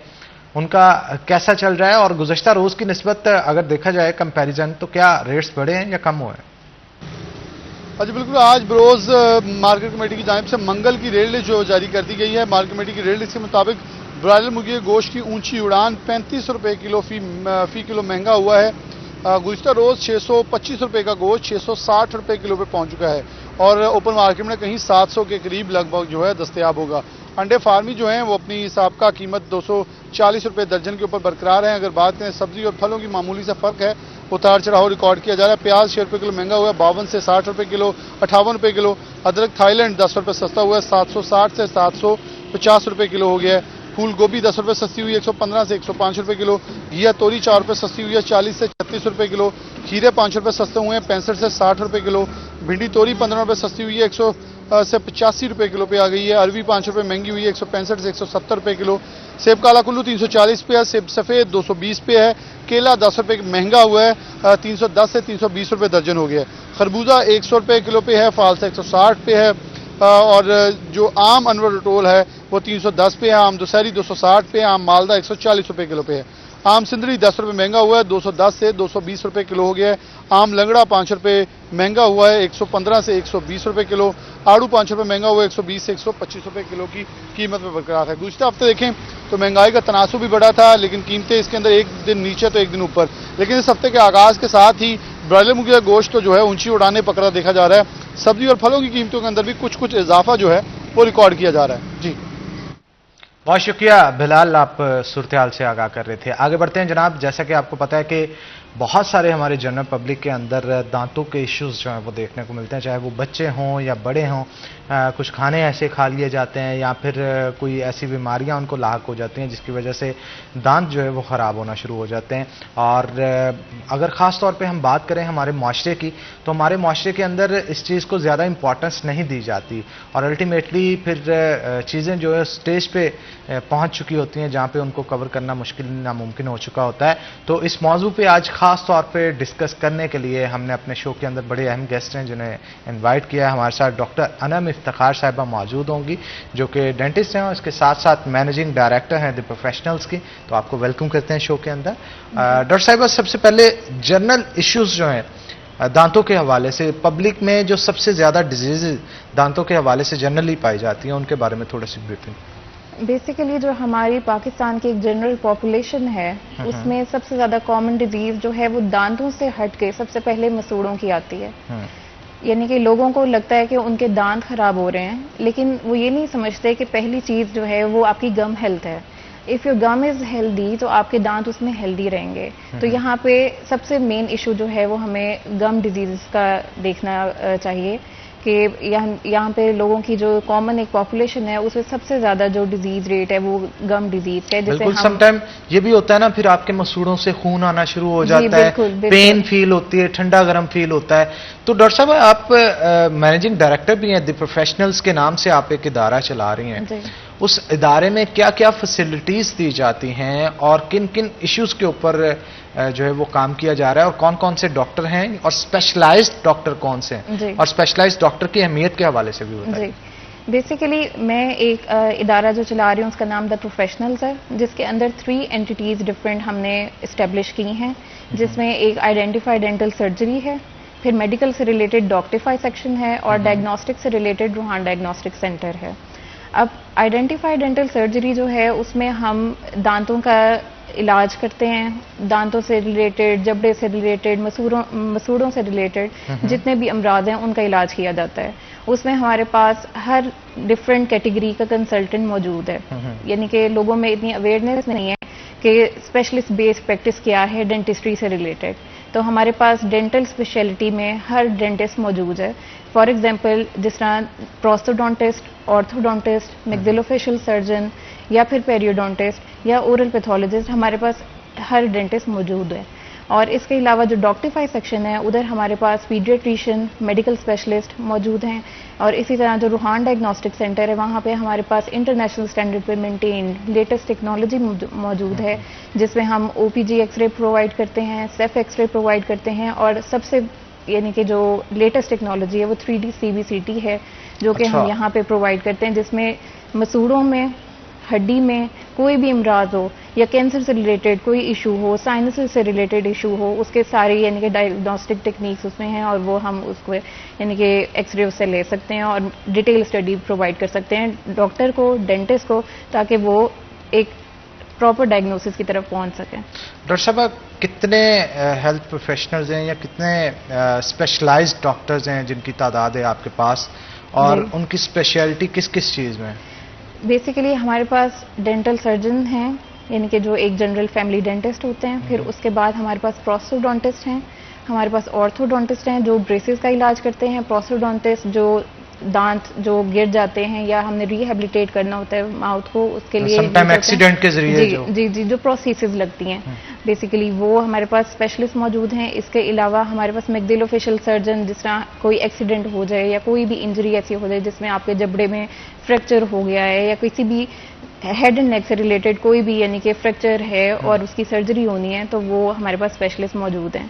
उनका कैसा चल रहा है और गुज़श्ता रोज़ की निस्बत अगर देखा जाए कंपैरिजन, तो क्या रेट्स बढ़े हैं या कम हुए हैं? अच्छा, बिल्कुल। आज बरोज़ मार्केट कमेटी की जानिब से मंगल की रेट लिस्ट जो जारी कर दी गई है। मार्केट कमेटी की रेट लिस्ट के मुताबिक ब्रायलर मुर्गी के गोश्त की ऊंची उड़ान 35 रुपये किलो फी किलो महंगा हुआ है। गुज़श्ता रोज़ 625 रुपये का गोश्त 660 रुपये किलो पे पहुंच चुका है और ओपन मार्केट में कहीं 700 के करीब लगभग जो है दस्तयाब होगा। अंडे फार्मी जो हैं वो अपनी साबका कीमत 240 रुपये दर्जन के ऊपर बरकरार हैं। अगर बात करें सब्जी और फलों की, मामूली सा फ़र्क है, उतार चढ़ाव रिकॉर्ड किया जा रहा है। प्याज 6 रुपये किलो महंगा हुआ है, 52 से 60 रुपये किलो, 58 रुपये किलो। अदरक थाईलैंड 10 रुपये सस्ता हुआ है, 760 से 750 रुपये किलो हो गया है। फूल गोभी 10 रुपये सस्ती हुई है, 115 से 105 रुपये किलो। घिया तोरी 4 रुपये सस्ती हुई है, 40 से 36 रुपये किलो। खीरे 5 रुपये सस्ते हुए हैं, 65 से 60 रुपये किलो। भिंडी तोरी 15 रुपये सस्ती हुई है, से 85 रुपये किलो पे आ गई है। अरबी 5 रुपये महंगी हुई है, 165 से 170 रुपये किलो। सेब काला कुल्लू 340 पे है, सेब सफ़ेद 220 पे है। केला 10 रुपये महंगा हुआ है, 310 से 320 रुपये दर्जन हो गया है। खरबूजा 100 रुपये किलो पे है, फालसा 160 पे है। और जो आम अनवर रटोल है वो 310 पे है, आम दुशहरी 260 पे है, आम मालदा 140 रुपये किलो पे है। आम सिंदरी 10 रुपये महंगा हुआ है, 210 से 220 रुपये किलो हो गया है। आम लंगड़ा 5 रुपये महंगा हुआ है, 115 से 120 रुपये किलो। आड़ू 5 रुपये महंगा हुआ है, 120 से 125 रुपये किलो की कीमत में बरकरार है। गुज़िश्ता हफ्ते देखें तो महंगाई का तनासुब भी बढ़ा था, लेकिन कीमतें इसके अंदर एक दिन नीचे तो एक दिन ऊपर। लेकिन इस हफ्ते के आगाज़ के साथ ही ब्रायलर मुर्गी का गोश्त तो जो है ऊंची उड़ाने पकड़ा देखा जा रहा है। सब्जी और फलों की कीमतों के अंदर भी कुछ कुछ इजाफा जो है वो रिकॉर्ड किया जा रहा है। जी बहुत शुक्रिया बिलाल, आप सूरत हाल से आगाह कर रहे थे। आगे बढ़ते हैं जनाब। जैसा कि आपको पता है कि बहुत सारे हमारे जनरल पब्लिक के अंदर दांतों के इश्यूज जो हैं वो देखने को मिलते हैं, चाहे वो बच्चे हों या बड़े हों। कुछ खाने ऐसे खा लिए जाते हैं या फिर कोई ऐसी बीमारियां उनको लाक हो जाती हैं जिसकी वजह से दांत जो है वो ख़राब होना शुरू हो जाते हैं। और अगर ख़ास तौर पे हम बात करें हमारे माशरे की, तो हमारे माशरे के अंदर इस चीज़ को ज़्यादा इंपॉर्टेंस नहीं दी जाती और अल्टीमेटली फिर चीज़ें जो है स्टेज पे पहुंच चुकी होती हैं जहां पे उनको कवर करना मुश्किल नामुमकिन हो चुका होता है। तो इस मौजू पे आज ख़ास तौर पे डिस्कस करने के लिए हमने अपने शो के अंदर बड़े अहम गेस्ट हैं जिन्हें इन्वाइट किया है। हमारे साथ डॉक्टर अनम इफ्तिखार साहिबा मौजूद होंगी जो कि डेंटिस्ट हैं और इसके साथ साथ मैनेजिंग डायरेक्टर हैं द प्रोफेशनल्स की। तो आपको वेलकम करते हैं शो के अंदर। डॉक्टर साहिबा, सबसे पहले जनरल इश्यूज जो हैं दांतों के हवाले से, पब्लिक में जो सबसे ज़्यादा डिजीज दांतों के हवाले से जनरली पाई जाती हैं उनके बारे में थोड़ी सी ब्रीफिंग। बेसिकली जो हमारी पाकिस्तान की एक जनरल पॉपुलेशन है उसमें सबसे ज़्यादा कॉमन डिजीज़ जो है वो दांतों से हट के सबसे पहले मसूड़ों की आती है। यानी कि लोगों को लगता है कि उनके दांत खराब हो रहे हैं, लेकिन वो ये नहीं समझते कि पहली चीज़ जो है वो आपकी गम हेल्थ है। If your gum is healthy तो आपके दांत उसमें हेल्दी रहेंगे। तो यहाँ पे सबसे मेन इशू जो है वो हमें गम डिजीज़ का देखना चाहिए कि यहाँ पे लोगों की जो कॉमन एक पॉपुलेशन है उसमें सबसे ज़्यादा जो डिजीज़ रेट है वो गम डिजीज़ है। बिल्कुल, समटाइम ये भी होता है ना, फिर आपके मसूड़ों से खून आना शुरू हो जाता है, पेन फील होती है, ठंडा गर्म फील होता है। तो डॉक्टर साहब, आप मैनेजिंग डायरेक्टर भी हैं, द प्रोफेशनल्स के नाम से आप एक इदारा चला रही हैं। उस इदारे में क्या क्या फैसिलिटीज दी जाती हैं और किन किन इश्यूज के ऊपर जो है वो काम किया जा रहा है और कौन कौन से डॉक्टर हैं और स्पेशलाइज्ड डॉक्टर कौन से हैं, और स्पेशलाइज्ड डॉक्टर की अहमियत के हवाले से भी बताइए। बेसिकली मैं एक इदारा जो चला रही हूँ उसका नाम द प्रोफेशनल्स है, जिसके अंदर 3 एंटिटीज़ डिफरेंट हमने इस्टेब्लिश की हैं, जिसमें एक आइडेंटिफाइड डेंटल सर्जरी है, फिर मेडिकल से रिलेटेड डॉक्टिफाई सेक्शन है और डायग्नोस्टिक से रिलेटेड रूहान डायग्नोस्टिक सेंटर है। अब आइडेंटिफाइड डेंटल सर्जरी जो है उसमें हम दांतों का इलाज करते हैं, दांतों से रिलेटेड, जबड़े से रिलेटेड, मसूड़ों से रिलेटेड जितने भी अमराज हैं उनका इलाज किया जाता है। उसमें हमारे पास हर डिफरेंट कैटेगरी का कंसल्टेंट मौजूद है। यानी कि लोगों में इतनी अवेयरनेस नहीं है कि स्पेशलिस्ट बेस्ड प्रैक्टिस क्या है डेंटिस्ट्री से रिलेटेड। तो हमारे पास डेंटल स्पेशलिटी में हर डेंटिस्ट मौजूद है। फॉर एग्जांपल जिस तरह प्रोस्थोडोंटिस्ट, ऑर्थोडोंटिस्ट, मैक्सिलोफेशियल सर्जन या फिर पेरियोडोंटिस्ट या ओरल पैथोलॉजिस्ट, हमारे पास हर डेंटिस्ट मौजूद है। और इसके अलावा जो डॉक्टिफाई सेक्शन है उधर हमारे पास पीडियाट्रिशियन, मेडिकल स्पेशलिस्ट मौजूद हैं। और इसी तरह जो रूहान डायग्नोस्टिक सेंटर है वहाँ पे हमारे पास इंटरनेशनल स्टैंडर्ड पे मेंटेन्ड लेटेस्ट टेक्नोलॉजी मौजूद है, जिसमें हम OPG एक्सरे प्रोवाइड करते हैं, सेफ एक्सरे प्रोवाइड करते हैं और सबसे यानी कि जो लेटेस्ट टेक्नोलॉजी है वो 3D CBCT है जो कि हम यहाँ पे प्रोवाइड करते हैं, जिसमें मसूड़ों में, हड्डी में कोई भी इमराज हो या कैंसर से रिलेटेड कोई इशू हो, साइनसेस से रिलेटेड इशू हो, उसके सारे यानी कि डायग्नोस्टिक टेक्निक्स उसमें हैं और वो हम उसको यानी कि एक्सरे उससे ले सकते हैं और डिटेल स्टडी प्रोवाइड कर सकते हैं डॉक्टर को, डेंटिस्ट को, ताकि वो एक प्रॉपर डायग्नोसिस की तरफ पहुंच सकें। डॉक्टर साहब, कितने हेल्थ प्रोफेशनल्स हैं या कितने स्पेशलाइज्ड डॉक्टर्स हैं जिनकी तादाद है आपके पास, और उनकी स्पेशलिटी किस किस चीज़ में? बेसिकली हमारे पास डेंटल सर्जन हैं, यानी कि जो एक जनरल फैमिली डेंटिस्ट होते हैं। फिर उसके बाद हमारे पास प्रोस्थोडोंटिस्ट हैं, हमारे पास ऑर्थोडोंटिस्ट हैं जो ब्रेसेस का इलाज करते हैं, प्रोस्थोडोंटिस्ट जो दांत जो गिर जाते हैं या हमने रिहेबिलिटेट करना होता है माउथ को, उसके लिए समटाइम एक्सीडेंट के जरिए जी, जो जी जी जो प्रोसेसेस लगती हैं बेसिकली वो हमारे पास स्पेशलिस्ट मौजूद हैं। इसके अलावा हमारे पास मैक्सिलोफेशियल सर्जन, जिस तरह कोई एक्सीडेंट हो जाए या कोई भी इंजरी ऐसी हो जाए जिसमें आपके जबड़े में फ्रैक्चर हो गया है या किसी भी हेड एंड नेक से रिलेटेड कोई भी यानी कि फ्रैक्चर है और उसकी सर्जरी होनी है, तो वो हमारे पास स्पेशलिस्ट मौजूद हैं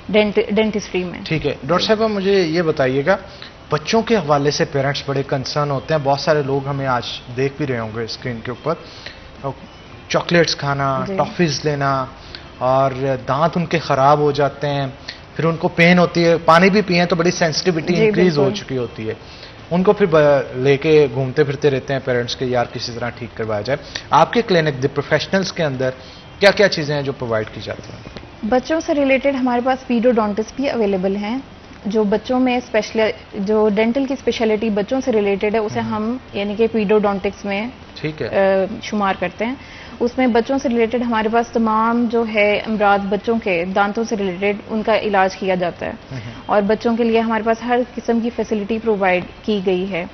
डेंटिस्ट्री में। ठीक है डॉक्टर साहब, मुझे ये बताइएगा, बच्चों के हवाले से पेरेंट्स बड़े कंसर्न होते हैं। बहुत सारे लोग हमें आज देख भी रहे होंगे स्क्रीन के ऊपर, चॉकलेट्स खाना, टॉफीज लेना, और दांत उनके ख़राब हो जाते हैं, फिर उनको पेन होती है, पानी भी पिए तो बड़ी सेंसिटिविटी इंक्रीज हो चुकी होती है, उनको फिर लेके घूमते फिरते रहते हैं पेरेंट्स के, यार किसी तरह ठीक करवाया जाए। आपके क्लिनिक द प्रोफेशनल्स के अंदर क्या क्या चीज़ें हैं जो प्रोवाइड की जाती हैं? बच्चों से रिलेटेड हमारे पास पीडोडोंटिस्ट भी अवेलेबल हैं, जो बच्चों में जो डेंटल की स्पेशलिटी बच्चों से रिलेटेड है उसे हम यानी कि पीडोडोंटिक्स में ठीक है शुमार करते हैं। उसमें बच्चों से रिलेटेड हमारे पास तमाम जो है अमराज बच्चों के दांतों से रिलेटेड उनका इलाज किया जाता है और बच्चों के लिए हमारे पास हर किस्म की फैसिलिटी प्रोवाइड की गई है।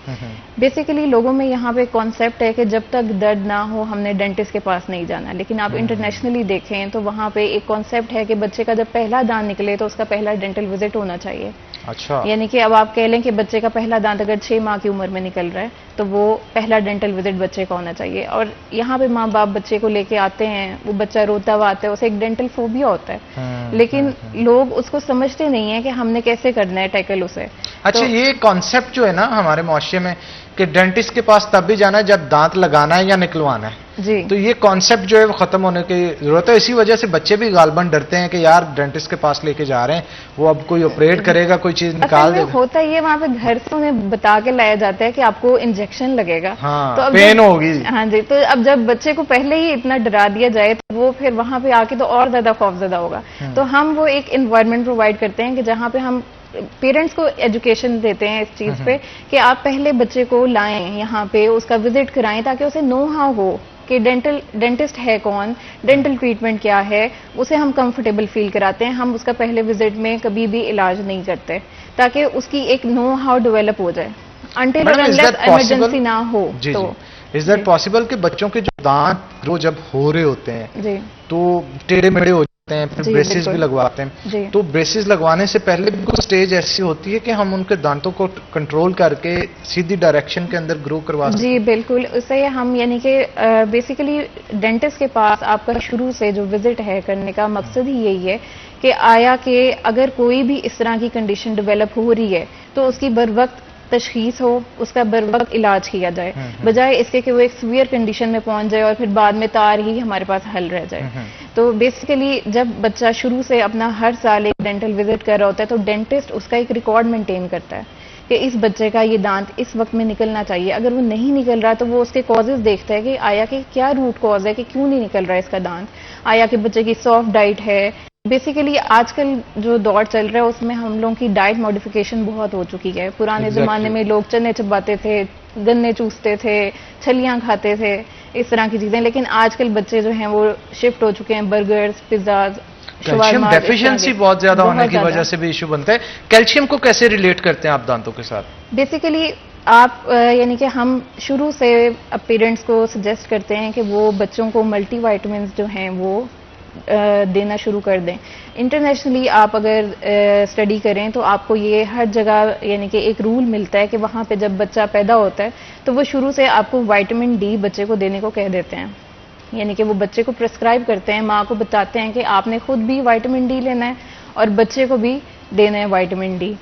बेसिकली लोगों में यहाँ पे कॉन्सेप्ट है कि जब तक दर्द ना हो हमने डेंटिस्ट के पास नहीं जाना, लेकिन आप इंटरनेशनली देखें तो वहाँ पे एक कॉन्सेप्ट है कि बच्चे का जब पहला दांत निकले तो उसका पहला डेंटल विजिट होना चाहिए। अच्छा, यानी कि अब आप कह लें कि बच्चे का पहला दांत अगर 6 माह की उम्र में निकल रहा है तो वो पहला डेंटल विजिट बच्चे का होना चाहिए। और यहाँ पे माँ बाप बच्चे को लेके आते हैं, वो बच्चा रोता हुआ आता है, उसे एक डेंटल फोबिया होता है, लेकिन लोग उसको समझते नहीं है कि हमने कैसे करना है टैकल उसे। अच्छा, तो, ये कॉन्सेप्ट जो है ना हमारे मुआशरे में कि डेंटिस्ट के पास तब भी जाना है जब दांत लगाना है या निकलवाना है, जी तो ये कॉन्सेप्ट जो है वो खत्म होने की जरूरत है। इसी वजह से बच्चे भी गालबन डरते हैं कि यार डेंटिस्ट के पास लेके जा रहे हैं, वो अब कोई ऑपरेट करेगा, कोई चीज निकाल देगा। होता ये वहाँ पे घर से उन्हें बता के लाया जाता है कि आपको इंजेक्शन लगेगा, हाँ, तो अब पेन होगी। हाँ जी, तो अब जब बच्चे को पहले ही इतना डरा दिया जाए तो वो फिर वहाँ पे आके तो और ज्यादा खौफजदा होगा। तो हम वो एक एनवायरनमेंट प्रोवाइड करते हैं कि जहाँ पे हम पेरेंट्स को एजुकेशन देते हैं इस चीज पे कि आप पहले बच्चे को लाएं यहाँ पे, उसका विजिट कराएं ताकि उसे नो हाउ हो कि डेंटिस्ट है कौन, डेंटल ट्रीटमेंट क्या है, उसे हम कंफर्टेबल फील कराते हैं। हम उसका पहले विजिट में कभी भी इलाज नहीं करते ताकि उसकी एक नो हाउ डेवलप हो जाए अनटिल इमरजेंसी ना हो। तो इज दैट पॉसिबल कि बच्चों के जो दांत ग्रो जब हो रहे होते हैं जी तो टेढ़े मेढ़े हो जाते हैं, फिर ब्रेसेस भी लगवाते हैं, तो ब्रेसेस लगवाने से पहले भी कुछ स्टेज ऐसी होती है कि हम उनके दांतों को कंट्रोल करके सीधी डायरेक्शन के अंदर ग्रो करवा सकते हैं? जी बिल्कुल, उससे हम यानी कि बेसिकली डेंटिस्ट के पास आपका शुरू से जो विजिट है करने का मकसद ही यही है कि आया कि अगर कोई भी इस तरह की कंडीशन डेवलप हो रही है तो उसकी बर वक्त तशखीस हो, उसका बर वक्त इलाज किया जाए, बजाय इसके कि वो एक सीवियर कंडीशन में पहुंच जाए और फिर बाद में तार ही हमारे पास हल रह जाए। तो बेसिकली जब बच्चा शुरू से अपना हर साल एक डेंटल विजिट कर रहा होता है तो डेंटिस्ट उसका एक रिकॉर्ड मेंटेन करता है कि इस बच्चे का ये दांत इस वक्त में निकलना चाहिए। अगर वो नहीं निकल रहा तो वो उसके कॉजेज देखता है कि आया कि क्या रूट कॉज है कि क्यों नहीं निकल रहा है इसका दांत, आया कि बच्चे की सॉफ्ट डाइट है। बेसिकली आजकल जो दौर चल रहा है उसमें हम लोगों की डाइट मॉडिफिकेशन बहुत हो चुकी है। पुराने जमाने में लोग चने चबाते थे, गन्ने चूसते थे, छलियां खाते थे, इस तरह की चीजें, लेकिन आजकल बच्चे जो हैं वो शिफ्ट हो चुके हैं बर्गर्स, पिज्जाज, कैल्शियम डेफिशिएंसी बहुत ज्यादा होने की वजह से भी इशू बनता है। कैल्शियम को कैसे रिलेट करते हैं आप दांतों के साथ? बेसिकली आप यानी कि हम शुरू से पेरेंट्स को सजेस्ट करते हैं कि वो बच्चों को मल्टीविटामिन जो हैं वो देना शुरू कर दें। इंटरनेशनली आप अगर स्टडी करें तो आपको ये हर जगह यानी कि एक रूल मिलता है कि वहाँ पे जब बच्चा पैदा होता है तो वो शुरू से आपको विटामिन डी बच्चे को देने को कह देते हैं, यानी कि वो बच्चे को प्रिस्क्राइब करते हैं, माँ को बताते हैं कि आपने खुद भी विटामिन डी लेना है और बच्चे को भी देना है विटामिन डी।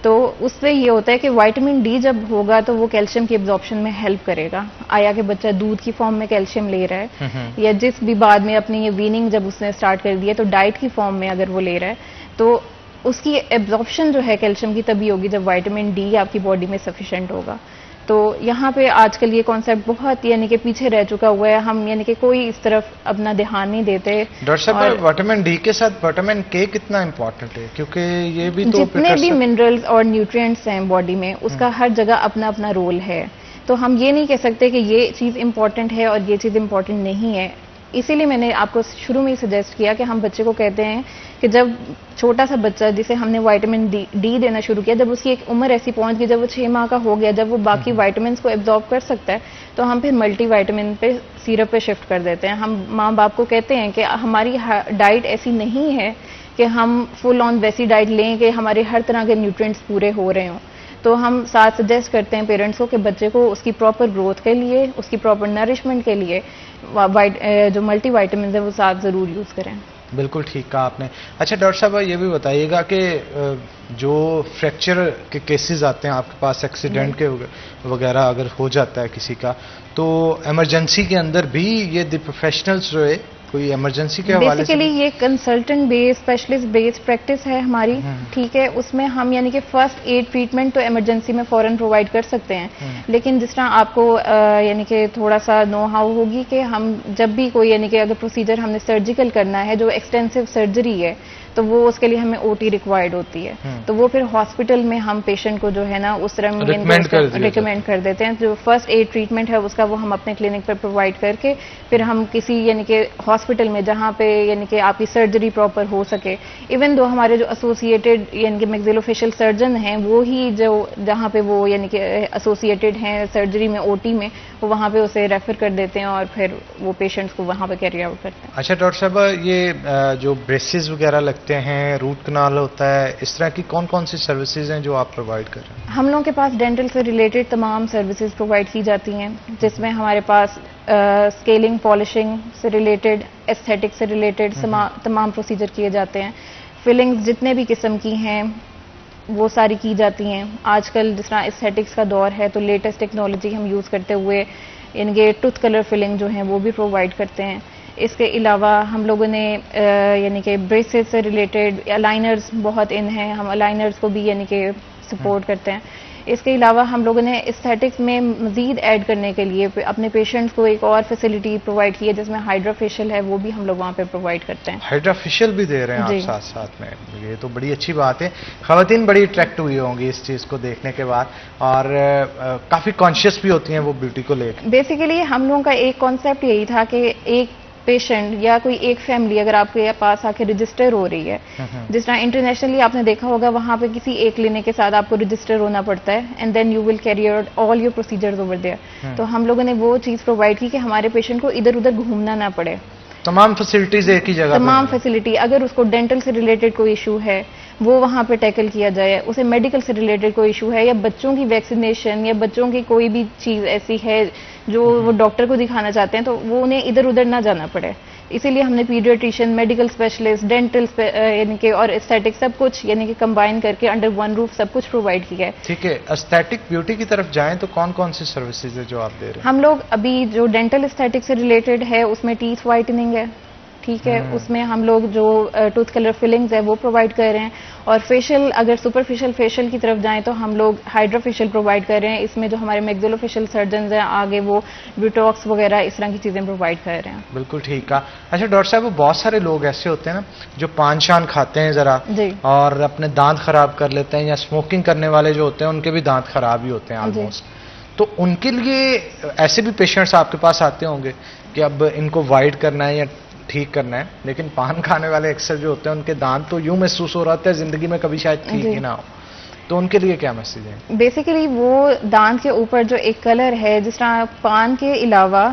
तो उससे ये होता है कि विटामिन डी जब होगा तो वो कैल्शियम की एब्जॉर्प्शन में हेल्प करेगा। आया कि बच्चा दूध की फॉर्म में कैल्शियम ले रहा है या जिस भी बाद में अपनी ये वीनिंग जब उसने स्टार्ट कर दिया तो डाइट की फॉर्म में अगर वो ले रहा है तो उसकी एब्जॉर्प्शन जो है कैल्शियम की तभी होगी जब विटामिन डी आपकी बॉडी में सफिशिएंट होगा। तो यहाँ पे आजकल ये कॉन्सेप्ट बहुत यानी कि पीछे रह चुका हुआ है, हम यानी कि कोई इस तरफ अपना ध्यान नहीं देते। डॉक्टर साहब, विटामिन डी के साथ विटामिन के कितना इंपॉर्टेंट है? क्योंकि ये भी तो जितने भी मिनरल्स और न्यूट्रिएंट्स हैं बॉडी में उसका हर जगह अपना अपना रोल है, तो हम ये नहीं कह सकते कि ये चीज़ इंपॉर्टेंट है और ये चीज़ इंपॉर्टेंट नहीं है। इसीलिए मैंने आपको शुरू में ही सजेस्ट किया कि हम बच्चे को कहते हैं कि जब छोटा सा बच्चा जिसे हमने विटामिन डी देना शुरू किया, जब उसकी एक उम्र ऐसी पहुंच गई, जब वो 6 माह का हो गया, जब वो बाकी विटामिन को एब्जॉर्ब कर सकता है, तो हम फिर मल्टीविटामिन पे सिरप पे शिफ्ट कर देते हैं। हम माँ बाप को कहते हैं कि हमारी डाइट ऐसी नहीं है कि हम फुल ऑन वैसी डाइट लें कि हमारे हर तरह के न्यूट्रिएंट्स पूरे हो रहे हों। तो हम साथ सजेस्ट करते हैं पेरेंट्स को कि बच्चे को उसकी प्रॉपर ग्रोथ के लिए, उसकी प्रॉपर नरिशमेंट के लिए जो मल्टीविटामिन है वो साथ ज़रूर यूज़ करें। बिल्कुल ठीक कहा आपने। अच्छा डॉक्टर साहब, ये भी बताइएगा कि जो फ्रैक्चर के केसेस आते हैं आपके पास, एक्सीडेंट के वगैरह अगर हो जाता है किसी का, तो इमरजेंसी के अंदर भी ये द प्रोफेशनल्स जो है कोई इमरजेंसी के हवाले से? बेसिकली ये consultant based, specialist based practice है हमारी, ठीक है। उसमें हम यानी कि फर्स्ट एड ट्रीटमेंट तो इमरजेंसी में फौरन प्रोवाइड कर सकते हैं, लेकिन जिस तरह आपको यानी कि थोड़ा सा नो हाउ होगी कि हम जब भी कोई यानी कि अगर प्रोसीजर हमने सर्जिकल करना है, जो एक्सटेंसिव सर्जरी है, तो वो उसके लिए हमें ओटी रिक्वायर्ड होती है, तो वो फिर हॉस्पिटल में हम पेशेंट को जो है ना उस तरह रिकमेंड कर देते हैं। जो फर्स्ट एड ट्रीटमेंट है उसका वो हम अपने क्लिनिक पर प्रोवाइड करके फिर हम किसी यानी कि हॉस्पिटल में जहाँ पे यानी कि आपकी सर्जरी प्रॉपर हो सके, इवन दो हमारे जो एसोसिएटेड यानी कि मैक्सिलोफेशियल सर्जन हैं वो ही जो जहाँ पे वो यानी कि एसोसिएटेड हैं सर्जरी में, ओटी में, वो वहाँ पे उसे रेफर कर देते हैं और फिर वो पेशेंट्स को वहाँ पे कैरी आउट करते हैं। अच्छा डॉक्टर साहब, ये जो ब्रेसेस वगैरह लगते हैं, रूट कनाल होता है, इस तरह की कौन कौन सी सर्विसेज हैं जो आप प्रोवाइड कर रहे हैं? हम लोगों के पास डेंटल से रिलेटेड तमाम सर्विसेज प्रोवाइड की जाती हैं, जिसमें हमारे पास स्केलिंग, पॉलिशिंग से रिलेटेड, एस्थेटिक से रिलेटेड तमाम प्रोसीजर किए जाते हैं। फिलिंग्स जितने भी किस्म की हैं वो सारी की जाती हैं। आजकल जिस तरह एस्थेटिक्स का दौर है तो लेटेस्ट टेक्नोलॉजी हम यूज़ करते हुए इनके टूथ कलर फिलिंग जो हैं वो भी प्रोवाइड करते हैं। इसके अलावा हम लोगों ने यानी कि ब्रेसेस से रिलेटेड अलाइनर्स बहुत इन हैं, हम अलाइनर्स को भी यानी कि सपोर्ट करते हैं। इसके अलावा हम लोगों ने एस्थेटिक्स में मजीद ऐड करने के लिए अपने पेशेंट्स को एक और फैसिलिटी प्रोवाइड की है जिसमें हाइड्रा फेशियल है, वो भी हम लोग वहाँ पे प्रोवाइड करते हैं। हाइड्रा फेशियल भी दे रहे हैं आप साथ साथ में? ये तो बड़ी अच्छी बात है। ख़वातीन बड़ी अट्रैक्ट हुई होंगी इस चीज़ को देखने के बाद और काफ़ी कॉन्शियस भी होती हैं वो ब्यूटी को लेकर। बेसिकली हम लोगों का एक कॉन्सेप्ट यही था कि एक पेशेंट या कोई एक फैमिली अगर आपके पास आके रजिस्टर हो रही है, जिस तरह इंटरनेशनली आपने देखा होगा वहाँ पे किसी एक क्लिनिक के साथ आपको रजिस्टर होना पड़ता है and then you will carry out all your procedures over there. तो हम लोगों ने वो चीज़ प्रोवाइड की कि हमारे पेशेंट को इधर उधर घूमना ना पड़े, तमाम फैसिलिटीज एक ही जगह, तमाम फैसिलिटी। अगर उसको डेंटल से रिलेटेड कोई इशू है वो वहाँ पे टैकल किया जाए, उसे मेडिकल से रिलेटेड कोई इशू है या बच्चों की वैक्सीनेशन या बच्चों की कोई भी चीज़ ऐसी है जो वो डॉक्टर को दिखाना चाहते हैं तो वो उन्हें इधर उधर ना जाना पड़े। इसीलिए हमने पीडियाट्रिशियन, मेडिकल स्पेशलिस्ट, डेंटल यानी कि और एस्थेटिक सब कुछ यानी कि कंबाइन करके अंडर वन रूफ सब कुछ प्रोवाइड किया है। ठीक है, एस्थेटिक ब्यूटी की तरफ जाएं तो कौन कौन सी सर्विसेज है जो आप दे रहे हैं? हम लोग अभी जो डेंटल एस्थेटिक से रिलेटेड है उसमें टीथ वाइटनिंग है, ठीक है, उसमें हम लोग जो टूथ कलर फिलिंग्स है वो प्रोवाइड कर रहे हैं। और फेशियल, अगर सुपरफिशियल फेशियल की तरफ जाएं तो हम लोग हाइड्रा फेशियल प्रोवाइड कर रहे हैं। इसमें जो हमारे मैक्सिलोफेशियल सर्जन हैं आगे वो ब्यूटॉक्स वगैरह इस तरह की चीज़ें प्रोवाइड कर रहे हैं। बिल्कुल ठीक है। अच्छा डॉक्टर साहब, बहुत सारे लोग ऐसे होते हैं ना जो पान शान खाते हैं ज़रा और अपने दांत खराब कर लेते हैं, या स्मोकिंग करने वाले जो होते हैं उनके भी दांत खराब ही होते हैं ऑलमोस्ट, तो उनके लिए ऐसे भी पेशेंट्स आपके पास आते होंगे कि अब इनको वाइड करना है या ठीक करना है, लेकिन पान खाने वाले अक्सर जो होते हैं उनके दांत तो यूं महसूस हो रहा है जिंदगी में कभी शायद ठीक ही ना हो, तो उनके लिए क्या मैसेज है? बेसिकली वो दांत के ऊपर जो एक कलर है, जिस तरह पान के अलावा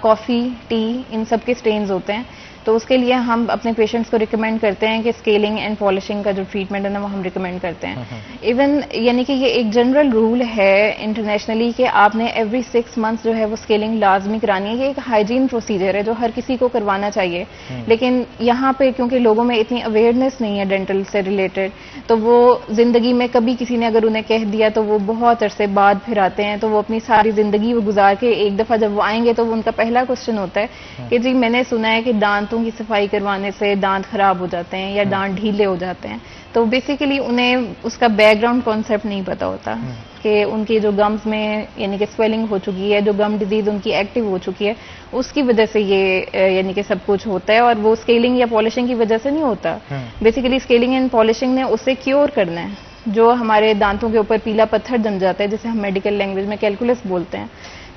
कॉफ़ी, टी, इन सब के स्टेन्स होते हैं, तो उसके लिए हम अपने पेशेंट्स को रिकमेंड करते हैं कि स्केलिंग एंड पॉलिशिंग का जो ट्रीटमेंट है ना वो हम रिकमेंड करते हैं। इवन यानी कि ये एक जनरल रूल है इंटरनेशनली कि आपने एवरी 6 मंथ्स जो है वो स्केलिंग लाजमी करानी है। ये एक हाइजीन प्रोसीजर है जो हर किसी को करवाना चाहिए, लेकिन यहाँ पे क्योंकि लोगों में इतनी अवेयरनेस नहीं है डेंटल से रिलेटेड, तो वो जिंदगी में कभी किसी ने अगर उन्हें कह दिया तो वो बहुत अरसे बाद फिर आते हैं, तो वो अपनी सारी जिंदगी वो गुजार के एक दफ़ा जब वो आएंगे तो उनका पहला क्वेश्चन होता है कि जी मैंने सुना है कि दांतों की सफाई करवाने से दांत खराब हो जाते हैं या दांत ढीले हो जाते हैं। तो बेसिकली उन्हें उसका बैकग्राउंड कॉन्सेप्ट नहीं पता होता कि उनकी जो गम्स में यानी कि स्वेलिंग हो चुकी है, जो गम डिजीज उनकी एक्टिव हो चुकी है, उसकी वजह से ये यानी कि सब कुछ होता है, और वो स्केलिंग या पॉलिशिंग की वजह से नहीं होता। बेसिकली स्केलिंग एंड पॉलिशिंग ने उससे क्योर करना है जो हमारे दांतों के ऊपर पीला पत्थर जम जाता है, जिसे हम मेडिकल लैंग्वेज में कैलकुलस बोलते हैं।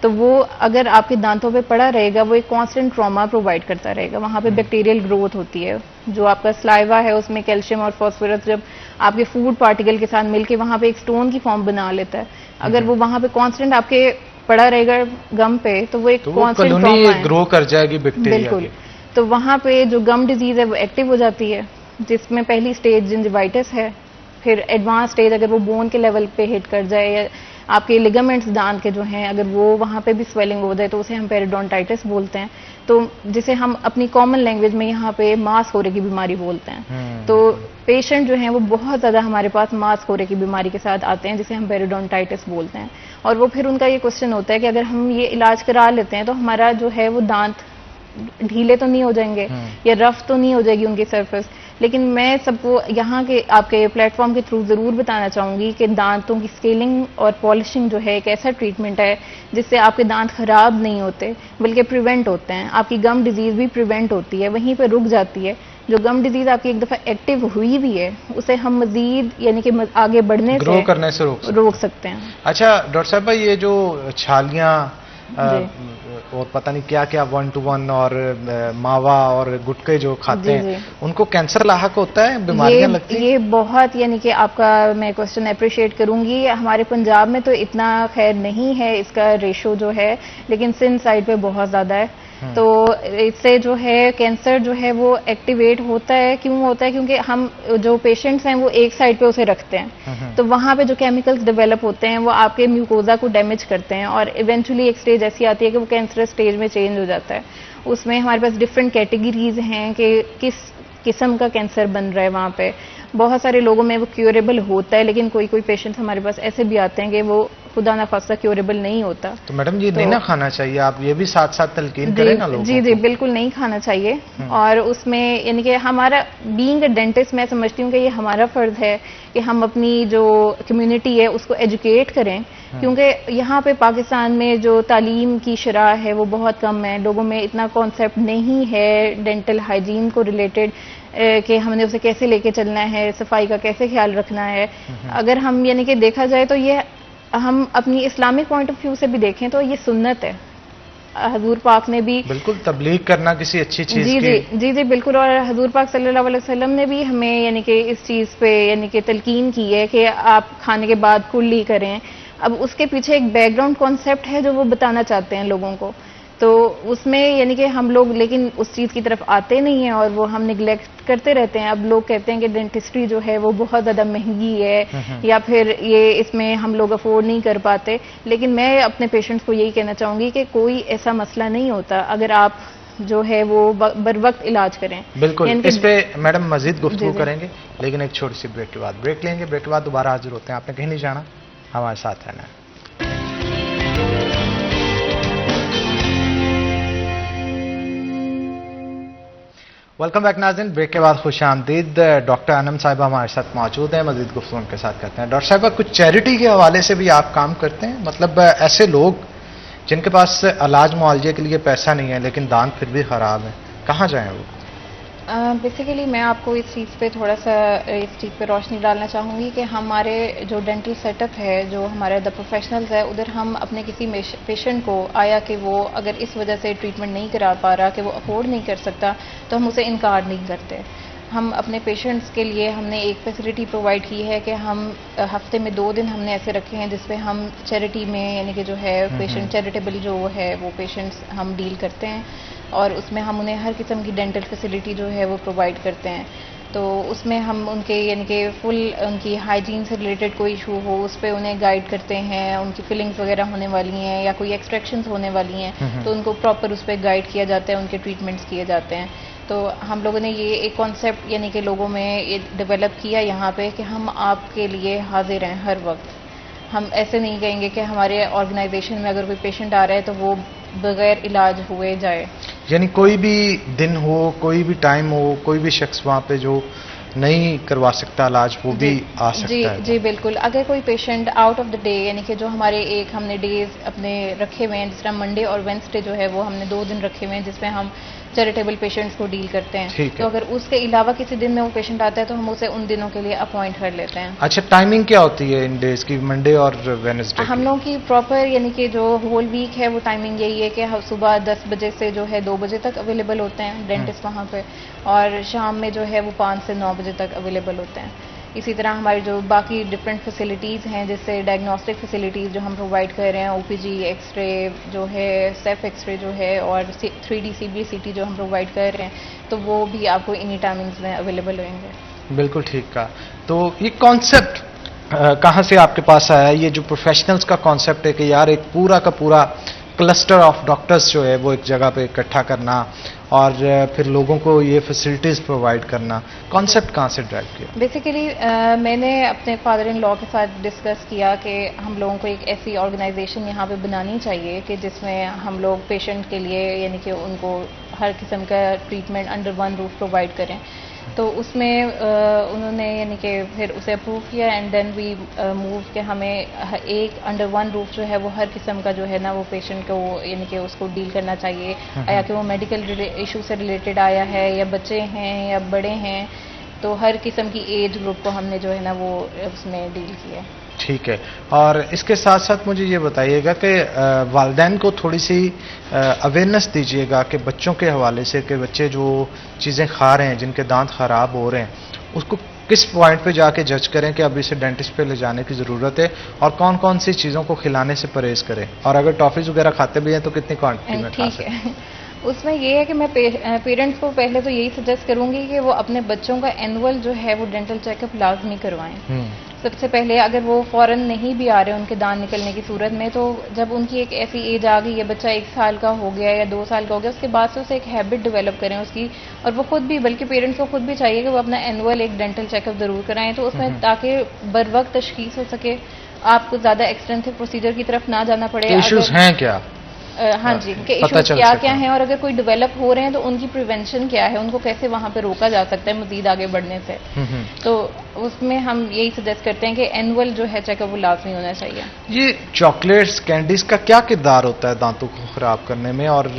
तो वो अगर आपके दांतों पे पड़ा रहेगा वो एक कांस्टेंट ट्रॉमा प्रोवाइड करता रहेगा। वहाँ पे बैक्टीरियल ग्रोथ होती है, जो आपका स्लाइवा है उसमें कैल्शियम और फास्फोरस जब आपके फूड पार्टिकल के साथ मिलके वहाँ पे एक स्टोन की फॉर्म बना लेता है। अगर वो वहाँ पे कांस्टेंट आपके पड़ा रहेगा गम पे तो वो एक कांस्टेंट ट्रॉमा है, ग्रो कर जाएगी बैक्टीरिया। बिल्कुल। तो वहाँ पे जो गम डिजीज है वो एक्टिव हो जाती है, जिसमें पहली स्टेज जिंजिवाइटिस है, फिर एडवांस स्टेज अगर वो बोन के लेवल पे हिट कर जाए या आपके लिगामेंट्स दांत के जो हैं अगर वो वहाँ पे भी स्वेलिंग हो जाए तो उसे हम पेरिडोंटाइटिस बोलते हैं, तो जिसे हम अपनी कॉमन लैंग्वेज में यहाँ पे मांस होरे की बीमारी बोलते हैं। तो पेशेंट जो हैं वो बहुत ज़्यादा हमारे पास मांस होरे की बीमारी के साथ आते हैं जिसे हम पेरिडोंटाइटिस बोलते हैं। और वो फिर उनका ये क्वेश्चन होता है कि अगर हम ये इलाज करा लेते हैं तो हमारा जो है वो दांत ढीले तो नहीं हो जाएंगे या रफ तो नहीं हो जाएगी उनकी सरफेस। लेकिन मैं सबको यहाँ के आपके प्लेटफॉर्म के थ्रू ज़रूर बताना चाहूँगी कि दांतों की स्केलिंग और पॉलिशिंग जो है एक ऐसा ट्रीटमेंट है जिससे आपके दांत खराब नहीं होते बल्कि प्रिवेंट होते हैं। आपकी गम डिजीज़ भी प्रिवेंट होती है, वहीं पर रुक जाती है। जो गम डिजीज़ आपकी एक दफ़ा एक्टिव हुई भी है उसे हम मजीद यानी कि आगे बढ़ने ग्रो से करने से रोक सकते हैं। अच्छा डॉक्टर साहब भाई, ये जो छालियाँ और पता नहीं क्या क्या 1-to-1 और मावा और गुटके जो खाते हैं उनको कैंसर लाहक होता है, बीमारियां लगती हैं? ये बहुत यानी कि आपका मैं क्वेश्चन अप्रिशिएट करूंगी। हमारे पंजाब में तो इतना खैर नहीं है इसका रेशो जो है, लेकिन सिंध साइड पे बहुत ज़्यादा है। तो इससे जो है कैंसर जो है वो एक्टिवेट होता है। क्यों होता है? क्योंकि हम जो पेशेंट्स हैं वो एक साइड पे उसे रखते हैं, तो वहाँ पे जो केमिकल्स डेवलप होते हैं वो आपके म्यूकोजा को डैमेज करते हैं और इवेंचुअली एक स्टेज ऐसी आती है कि वो कैंसरस स्टेज में चेंज हो जाता है। उसमें हमारे पास डिफरेंट कैटेगरीज हैं कि किस किस्म का कैंसर बन रहा है। वहाँ पे बहुत सारे लोगों में वो क्योरेबल होता है, लेकिन कोई कोई पेशेंट्स हमारे पास ऐसे भी आते हैं कि वो खुदा ना खासा क्योरेबल नहीं होता। तो मैडम ये नहीं ना खाना चाहिए, आप ये भी साथ साथ तलकीन करें ना लोगों जी बिल्कुल नहीं खाना चाहिए। और उसमें यानी कि हमारा बीइंग अ डेंटिस्ट मैं समझती हूँ कि ये हमारा फर्ज है कि हम अपनी जो कम्युनिटी है उसको एजुकेट करें, क्योंकि यहाँ पे पाकिस्तान में जो तालीम की शरह है वो बहुत कम है। लोगों में इतना कॉन्सेप्ट नहीं है डेंटल हाइजीन को रिलेटेड कि हमने उसे कैसे लेके चलना है, सफाई का कैसे ख्याल रखना है। अगर हम यानी कि देखा जाए तो ये हम अपनी इस्लामिक पॉइंट ऑफ व्यू से भी देखें तो ये सुन्नत है। हजूर पाक ने भी बिल्कुल तबलीग करना किसी अच्छी चीज जी बिल्कुल, और हजूर पाक सल्लल्लाहु अलैहि वसल्लम ने भी हमें यानी कि इस चीज़ पे यानी कि तलकीन की है कि आप खाने के बाद कुल्ली करें। अब उसके पीछे एक बैकग्राउंड कॉन्सेप्ट है जो वो बताना चाहते हैं लोगों को, तो उसमें यानी कि हम लोग लेकिन उस चीज़ की तरफ आते नहीं हैं और वो हम निगलेक्ट करते रहते हैं। अब लोग कहते हैं कि डेंटिस्ट्री जो है वो बहुत ज़्यादा महंगी है या फिर ये इसमें हम लोग अफोर्ड नहीं कर पाते, लेकिन मैं अपने पेशेंट्स को यही कहना चाहूँगी कि कोई ऐसा मसला नहीं होता अगर आप जो है वो बर वक्त इलाज करें। बिल्कुल, इस पे मैडम मजीद गुफ्तगू करेंगे, लेकिन एक छोटी सी ब्रेक के बाद ब्रेक लेंगे। ब्रेक के बाद दोबारा हाजिर होते हैं। आपने कहीं नहीं जाना, हमारे साथ रहना है। वेलकम बैक नाज़रीन, ब्रेक के बाद खुश आमदीद। डॉक्टर अनम साहिबा हमारे साथ मौजूद हैं, मजीद गुफ्तगू उनके साथ करते हैं। डॉक्टर साहिबा, कुछ चैरिटी के हवाले से भी आप काम करते हैं? मतलब ऐसे लोग जिनके पास इलाज मुआवजे के लिए पैसा नहीं है लेकिन दांत फिर भी ख़राब है, कहाँ जाएं वो? बेसिकली मैं आपको इस चीज़ पे थोड़ा सा इस चीज़ पे रोशनी डालना चाहूँगी कि हमारे जो डेंटल सेटअप है, जो हमारे द प्रोफेशनल्स है, उधर हम अपने किसी पेशेंट को आया कि वो अगर इस वजह से ट्रीटमेंट नहीं करा पा रहा, कि वो अफोर्ड नहीं कर सकता, तो हम उसे इनकार नहीं करते। हम अपने पेशेंट्स के लिए हमने एक फैसिलिटी प्रोवाइड की है कि हम हफ्ते में 2 दिन हमने ऐसे रखे हैं जिसपे हम चैरिटी में यानी कि जो है पेशेंट चैरिटेबल जो है वो पेशेंट्स हम डील करते हैं और उसमें हम उन्हें हर किस्म की डेंटल फैसिलिटी जो है वो प्रोवाइड करते हैं। तो उसमें हम उनके यानी कि फुल उनकी हाइजीन से रिलेटेड कोई इशू हो उस पर उन्हें गाइड करते हैं। उनकी फिलिंग्स वगैरह होने वाली हैं या कोई एक्सट्रैक्शंस होने वाली हैं तो उनको प्रॉपर उस पर गाइड किया जाता है, उनके ट्रीटमेंट्स किए जाते हैं। तो हम लोगों ने ये एक कॉन्सेप्ट यानी कि लोगों में ये डेवलप किया यहाँ पे कि हम आपके लिए हाजिर हैं हर वक्त। हम ऐसे नहीं कहेंगे कि हमारे ऑर्गेनाइजेशन में अगर कोई पेशेंट आ रहा है तो वो बगैर इलाज हुए जाए। यानी कोई भी दिन हो, कोई भी टाइम हो, कोई भी शख्स वहाँ पे जो नहीं करवा सकता इलाज वो भी आ सकता है। जी बिल्कुल, अगर कोई patient out of the day यानी कि जो हमारे एक हमने डेज अपने रखे हुए हैं, जिस तरह मंडे और वेंसडे जो है वो हमने 2 दिन रखे हुए हैं जिसमें हम चैरिटेबल पेशेंट्स को डील करते हैं। ठीक है। तो अगर उसके अलावा किसी दिन में वो पेशेंट आता है तो हम उसे उन दिनों के लिए अपॉइंट कर लेते हैं। अच्छा, टाइमिंग क्या होती है इन डेज की, मंडे और वेडनेसडे? हम लोगों की प्रॉपर यानी कि जो होल वीक है वो टाइमिंग यही है कि हम सुबह 10 बजे से जो है 2 बजे तक अवेलेबल होते हैं डेंटिस्ट वहाँ पे, और शाम में जो है वो 5 से 9 बजे तक अवेलेबल होते हैं। इसी तरह हमारी जो बाकी डिफरेंट फैसिलिटीज़ हैं, जैसे डायग्नोस्टिक फैसिलिटीज़ जो हम प्रोवाइड कर रहे हैं, ओपीजी, एक्सरे जो है, सेफ एक्सरे जो है, और 3D CBCT जो हम प्रोवाइड कर रहे हैं, तो वो भी आपको इन्हीं टाइमिंग्स में अवेलेबल रहेंगे। बिल्कुल ठीक कहा। तो ये कॉन्सेप्ट कहाँ से आपके पास आया, ये जो प्रोफेशनल्स का कॉन्सेप्ट है कि यार एक पूरा का पूरा क्लस्टर ऑफ डॉक्टर्स जो है वो एक जगह पे इकट्ठा करना और फिर लोगों को ये फैसिलिटीज़ प्रोवाइड करना, कॉन्सेप्ट कहाँ से ड्राइव किया? बेसिकली मैंने अपने फादर इन लॉ के साथ डिस्कस किया कि हम लोगों को एक ऐसी ऑर्गेनाइजेशन यहाँ पे बनानी चाहिए कि जिसमें हम लोग पेशेंट के लिए यानी कि उनको हर किस्म का treatment under one roof provide करें। तो उसमें उन्होंने यानी कि फिर उसे अप्रूव किया एंड देन वी मूव कि हमें एक अंडर वन रूफ जो है वो हर किस्म का जो है ना वो पेशेंट को यानी कि उसको डील करना चाहिए, या कि वो मेडिकल इशू से रिलेटेड आया है या बच्चे हैं या बड़े हैं, तो हर किस्म की एज ग्रुप को हमने जो है ना वो उसमें डील किया। ठीक है। और इसके साथ साथ मुझे ये बताइएगा कि वालिदैन को थोड़ी सी अवेयरनेस दीजिएगा कि बच्चों के हवाले से कि बच्चे जो चीज़ें खा रहे हैं, जिनके दांत ख़राब हो रहे हैं, उसको किस पॉइंट पे जाके जज करें कि अब इसे डेंटिस्ट पे ले जाने की ज़रूरत है, और कौन कौन सी चीज़ों को खिलाने से परहेज़ करें, और अगर टॉफ़ीज़ वगैरह खाते भी हैं तो कितनी क्वांटिटी में खा सकते हैं? ठीक है। उसमें ये है कि मैं पेरेंट्स को पहले तो यही सजेस्ट करूंगी कि वो अपने बच्चों का एनुअल जो है वो डेंटल चेकअप लाजमी करवाएं। सबसे पहले अगर वो फौरन नहीं भी आ रहे उनके दांत निकलने की सूरत में, तो जब उनकी एक ऐसी एज आ गई है, बच्चा 1 साल का हो गया या 2 साल का हो गया, उसके बाद से उसे एक हैबिट डेवलप करें उसकी, और वो खुद भी, बल्कि पेरेंट्स को खुद भी चाहिए कि वो अपना एनुअल एक डेंटल चेकअप जरूर कराएं, तो उसमें ताकि बर वक्त तशखीस हो सके, आपको ज़्यादा एक्सटेंसिव प्रोसीजर की तरफ ना जाना पड़े। इश्यूज हैं क्या? हाँ जी, उनके इश्यूज क्या क्या हैं, और अगर कोई डेवलप हो रहे हैं तो उनकी प्रिवेंशन क्या है, उनको कैसे वहाँ पे रोका जा सकता है मजीद आगे बढ़ने से। तो उसमें हम यही सजेस्ट करते हैं कि एनुअल जो है चेकअप वो लाजमी होना चाहिए। ये चॉकलेट्स, कैंडीज का क्या किरदार होता है दांतों को खराब करने में, और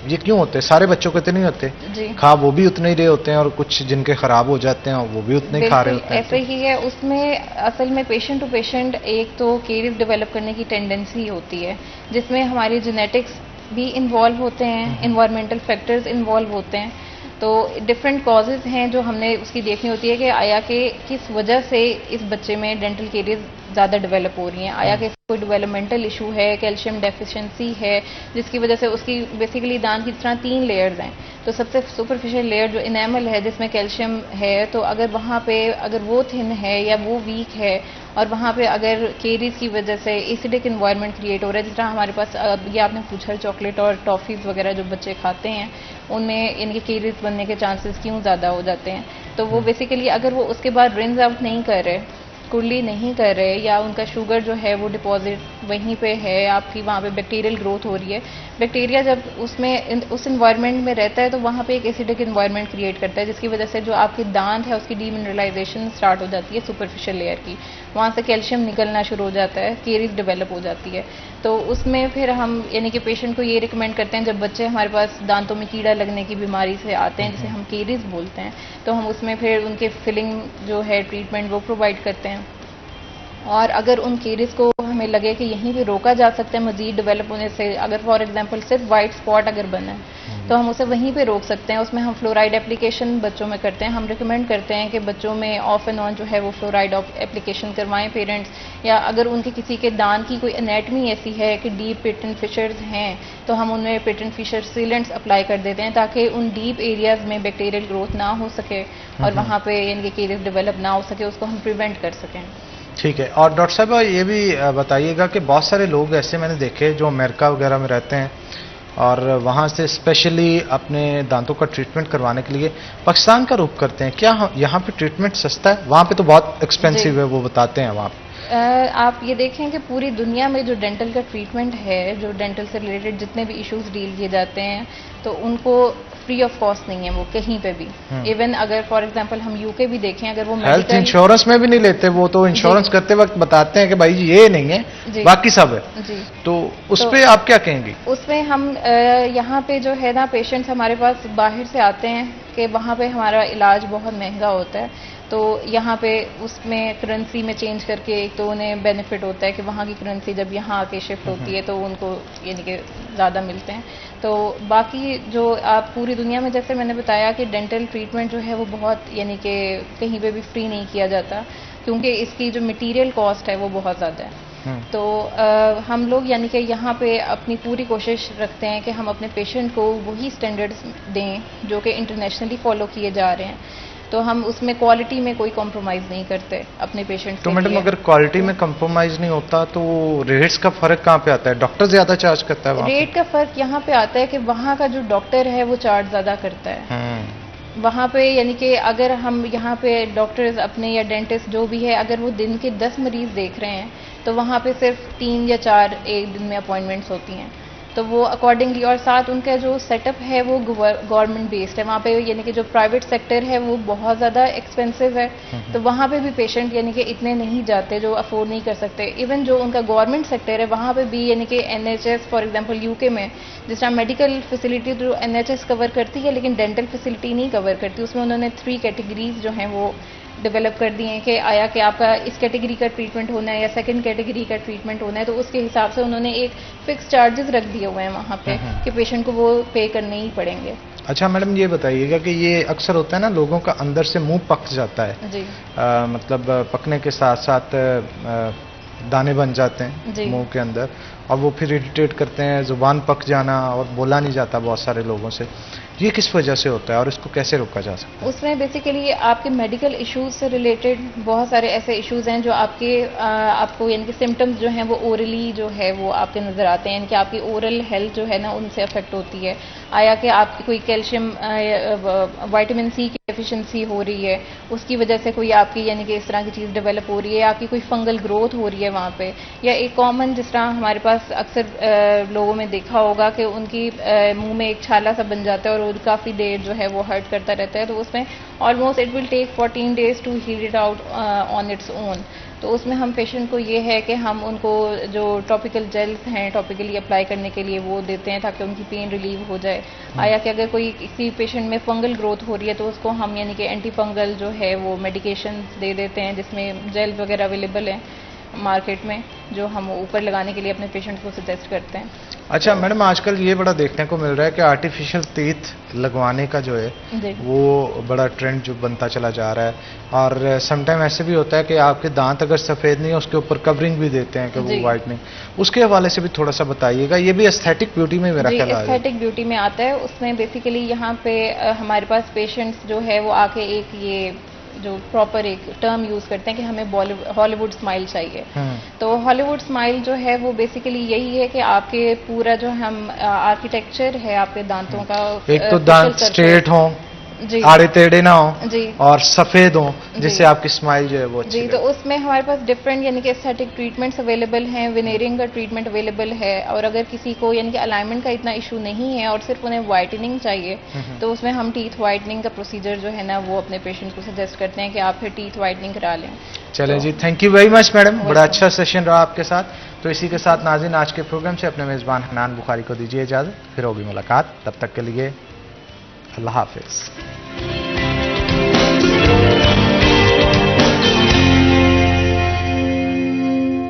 ये क्यों होते हैं? सारे बच्चों को इतने नहीं होते, जी खा वो भी उतने ही रहे होते हैं, और कुछ जिनके खराब हो जाते हैं वो भी उतने ही खा रहे होते हैं। ऐसे ही है। उसमें असल में पेशेंट टू पेशेंट एक तो केरीज डेवलप करने की टेंडेंसी होती है, जिसमें हमारी जेनेटिक्स भी इन्वॉल्व होते हैं, इन्वायरमेंटल फैक्टर्स इन्वॉल्व होते हैं। तो डिफरेंट कॉजेज हैं जो हमने उसकी देखनी होती है कि आया कि किस वजह से इस बच्चे में डेंटल केरीज ज़्यादा डेवलप हो रही हैं, आया कि कोई डेवलपमेंटल इशू है, कैल्शियम डेफिशिएंसी है, जिसकी वजह से उसकी बेसिकली दांत की तरह 3 लेयर्स हैं। तो सबसे सुपरफिशियल लेयर जो इनेमल है जिसमें कैल्शियम है, तो अगर वहाँ पे अगर वो थिन है या वो वीक है, और वहाँ पे अगर केरीज की वजह से एसिडिक इन्वायरमेंट क्रिएट हो रहा है, जिस तरह हमारे पास ये आपने पूछा चॉकलेट और टॉफ़ीज़ वगैरह जो बच्चे खाते हैं उनमें इनके केरीज बनने के चांसेस क्यों ज़्यादा हो जाते हैं, तो वो बेसिकली अगर वो उसके बाद रिंस आउट नहीं कर रहे, कुरली नहीं कर रहे, या उनका शुगर जो है वो डिपॉजिट वहीं पे है, आपकी वहाँ पे बैक्टीरियल ग्रोथ हो रही है, बैक्टीरिया जब उसमें उस इन्वायरमेंट में रहता है तो वहाँ पे एक एसिडिक इन्वायरमेंट क्रिएट करता है, जिसकी वजह से जो आपके दांत है उसकी डीमिनरलाइजेशन स्टार्ट हो जाती है सुपरफिशियल लेयर की, वहाँ से कैल्शियम निकलना शुरू हो जाता है, केरीज डेवलप हो जाती है। तो उसमें फिर हम यानी कि पेशेंट को ये रिकमेंड करते हैं, जब बच्चे हमारे पास दांतों में कीड़ा लगने की बीमारी से आते हैं जिसे हम केरीज बोलते हैं, तो हम उसमें फिर उनके फिलिंग जो है ट्रीटमेंट वो प्रोवाइड करते हैं। और अगर उन केरीज को हमें लगे कि यहीं पे रोका जा सकता है मजीद डेवलप होने से, अगर फॉर एग्जांपल सिर्फ वाइट स्पॉट अगर बना है तो हम उसे वहीं पे रोक सकते हैं। उसमें हम फ्लोराइड एप्लीकेशन बच्चों में करते हैं। हम रिकमेंड करते हैं कि बच्चों में ऑफ एंड ऑन जो है वो फ्लोराइड एप्लीकेशन करवाएं पेरेंट्स, या अगर उनके किसी के दांत की कोई एनेटमी ऐसी है कि डीप पेटेंट फिशर्स हैं तो हम उनमें पेटेंट फिशर सीलेंट्स अप्लाई कर देते हैं ताकि उन डीप एरियाज में बैक्टीरियल ग्रोथ ना हो सके और वहाँ पे इनके केरीज डेवलप ना हो सके, उसको हम प्रिवेंट कर सकें। ठीक है। और डॉक्टर साहब ये भी बताइएगा कि बहुत सारे लोग ऐसे मैंने देखे जो अमेरिका वगैरह में रहते हैं और वहाँ से स्पेशली अपने दांतों का ट्रीटमेंट करवाने के लिए पाकिस्तान का रुख करते हैं। क्या यहाँ पे ट्रीटमेंट सस्ता है? वहाँ पे तो बहुत एक्सपेंसिव है, वो बताते हैं वहाँ पे। आप ये देखें कि पूरी दुनिया में जो डेंटल का ट्रीटमेंट है, जो डेंटल से रिलेटेड जितने भी इश्यूज डील किए जाते हैं, तो उनको फ्री ऑफ कॉस्ट नहीं है वो कहीं पे भी। इवन अगर फॉर एग्जांपल हम यूके भी देखें, अगर वो हेल्थ मेडिकल इंश्योरेंस में भी नहीं लेते वो, तो इंश्योरेंस करते वक्त बताते हैं कि भाई ये नहीं है, जी। बाकी सब है। जी, तो उस तो- पे आप क्या कहेंगी? उसमें हम यहाँ पे जो है ना पेशेंट्स हमारे पास बाहर से आते हैं कि वहाँ पे हमारा इलाज बहुत महंगा होता है, तो यहाँ पे उसमें करेंसी में चेंज करके एक तो उन्हें बेनिफिट होता है कि वहाँ की करेंसी जब यहाँ आके शिफ्ट होती है तो उनको यानी कि ज़्यादा मिलते हैं। तो बाकी जो आप पूरी दुनिया में जैसे मैंने बताया कि डेंटल ट्रीटमेंट जो है वो बहुत यानी कि कहीं पे भी फ्री नहीं किया जाता, क्योंकि इसकी जो मटेरियल कॉस्ट है वो बहुत ज़्यादा है। तो हम लोग यानी कि यहाँ पे अपनी पूरी कोशिश रखते हैं कि हम अपने पेशेंट को वही स्टैंडर्ड्स दें जो कि इंटरनेशनली फॉलो किए जा रहे हैं, तो हम उसमें क्वालिटी में कोई कॉम्प्रोमाइज़ नहीं करते अपने पेशेंट्स तो के मैडम लिए। अगर क्वालिटी में कंप्रोमाइज नहीं होता तो रेट्स का फर्क कहाँ पे आता है? डॉक्टर ज्यादा चार्ज करता है वहाँ पे? रेट का फ़र्क यहाँ पे आता है कि वहाँ का जो डॉक्टर है वो चार्ज ज़्यादा करता है। वहाँ पे यानी कि अगर हम यहाँ पे डॉक्टर्स अपने या डेंटिस्ट जो भी है अगर वो दिन के 10 मरीज देख रहे हैं तो वहाँ पे सिर्फ 3 या 4 एक दिन में अपॉइंटमेंट्स होती हैं, तो वो अकॉर्डिंगली, और साथ उनका जो सेटअप है वो गवर्नमेंट बेस्ड है। वहाँ पे यानी कि जो प्राइवेट सेक्टर है वो बहुत ज़्यादा एक्सपेंसिव है, तो वहाँ पे भी पेशेंट यानी कि इतने नहीं जाते जो अफोर्ड नहीं कर सकते। इवन जो उनका गवर्नमेंट सेक्टर है वहाँ पे भी यानी कि NHS फॉर एग्जांपल यूके में जिस तरह मेडिकल फैसिलिटी जो NHS कवर करती है लेकिन डेंटल फैसिलिटी नहीं कवर करती, उसमें उन्होंने 3 कैटेगरीज जो हैं वो डेवलप कर दिए हैं कि आया कि आपका इस कैटेगरी का ट्रीटमेंट होना है या सेकंड कैटेगरी का ट्रीटमेंट होना है, तो उसके हिसाब से उन्होंने एक फिक्स चार्जेस रख दिए हुए हैं वहाँ पे कि पेशेंट को वो पे करने ही पड़ेंगे। अच्छा मैडम ये बताइएगा कि ये अक्सर होता है ना लोगों का अंदर से मुंह पक जाता है, जी मतलब पकने के साथ साथ दाने बन जाते हैं जी। मुंह के अंदर और वो फिर इरिटेट करते हैं, जुबान पक जाना और बोला नहीं जाता बहुत सारे लोगों से, ये किस वजह से होता है और इसको कैसे रोका जा सकता है? उसमें बेसिकली आपके मेडिकल इश्यूज से रिलेटेड बहुत सारे ऐसे इश्यूज हैं जो आपको यानी कि सिम्टम्स जो हैं वो ओरली जो है वो आपके नज़र आते हैं, यानी कि आपकी ओरल हेल्थ जो है ना उनसे अफेक्ट होती है। आया कि आपकी कोई कैल्शियम विटामिन सी की डेफिशिएंसी हो रही है, उसकी वजह से कोई आपकी यानी कि इस तरह की चीज़ डेवलप हो रही है, आपकी कोई फंगल ग्रोथ हो रही है वहाँ पे, या एक कॉमन जिस तरह हमारे पास अक्सर लोगों में देखा होगा कि उनकी मुंह में एक छाला सा बन जाता है और वो काफ़ी देर जो है वो हर्ट करता रहता है, तो उसमें almost it will take 14 days to heal it out on its own. तो उसमें हम पेशेंट को ये है कि हम उनको जो टॉपिकल जेल्स हैं टॉपिकली अप्लाई करने के लिए वो देते हैं ताकि उनकी पेन रिलीव हो जाए। आया कि अगर कोई किसी पेशेंट में फंगल ग्रोथ हो रही है तो उसको हम यानी कि एंटी फंगल जो है वो मेडिकेशन दे देते हैं जिसमें जेल वगैरह अवेलेबल हैं मार्केट में, जो हम ऊपर लगाने के लिए अपने पेशेंट को सजेस्ट करते हैं। अच्छा मैडम आजकल ये बड़ा देखने को मिल रहा है कि आर्टिफिशियल टीथ लगवाने का जो है जी वो बड़ा ट्रेंड जो बनता चला जा रहा है, और समटाइम ऐसे भी होता है कि आपके दांत अगर सफ़ेद नहीं है उसके ऊपर कवरिंग भी देते हैं कि वो जी। वाइट नहीं, उसके हवाले से भी थोड़ा सा बताइएगा। ये भी एस्थेटिक ब्यूटी में मेरा जी, ख्याल आ रहा है। एस्थेटिक ब्यूटी में आता है। उसमें बेसिकली यहाँ पे हमारे पास पेशेंट्स जो है वो आके एक ये जो प्रॉपर एक टर्म यूज़ करते हैं कि हमें हॉलीवुड स्माइल चाहिए। तो हॉलीवुड स्माइल जो है वो बेसिकली यही है कि आपके पूरा जो हम आर्किटेक्चर है आपके दांतों का, एक तो दांत स्ट्रेट हो, जी आड़े टेढ़े ना हो जी और सफ़ेद हो, जिससे जी। आपकी स्माइल जो है वो अच्छी जी, तो लगे। उसमें हमारे पास डिफरेंट यानी कि एस्थेटिक ट्रीटमेंट्स अवेलेबल हैं, विनेरिंग का ट्रीटमेंट अवेलेबल है, और अगर किसी को यानी कि अलाइनमेंट का इतना इशू नहीं है और सिर्फ उन्हें वाइटनिंग चाहिए तो उसमें हम टीथ वाइटनिंग का प्रोसीजर जो है ना वो अपने पेशेंट को सजेस्ट करते हैं कि आप फिर टीथ वाइटनिंग करा लें। चलें तो- जी, thank you very much madam, बड़ा Welcome. अच्छा सेशन रहा आपके साथ। तो इसी के साथ नाज़रीन आज के प्रोग्राम से अपने मेज़बान हनान बुखारी को दीजिए इजाज़त, फिर होगी मुलाकात, तब तक के लिए अल्लाह हाफिज़।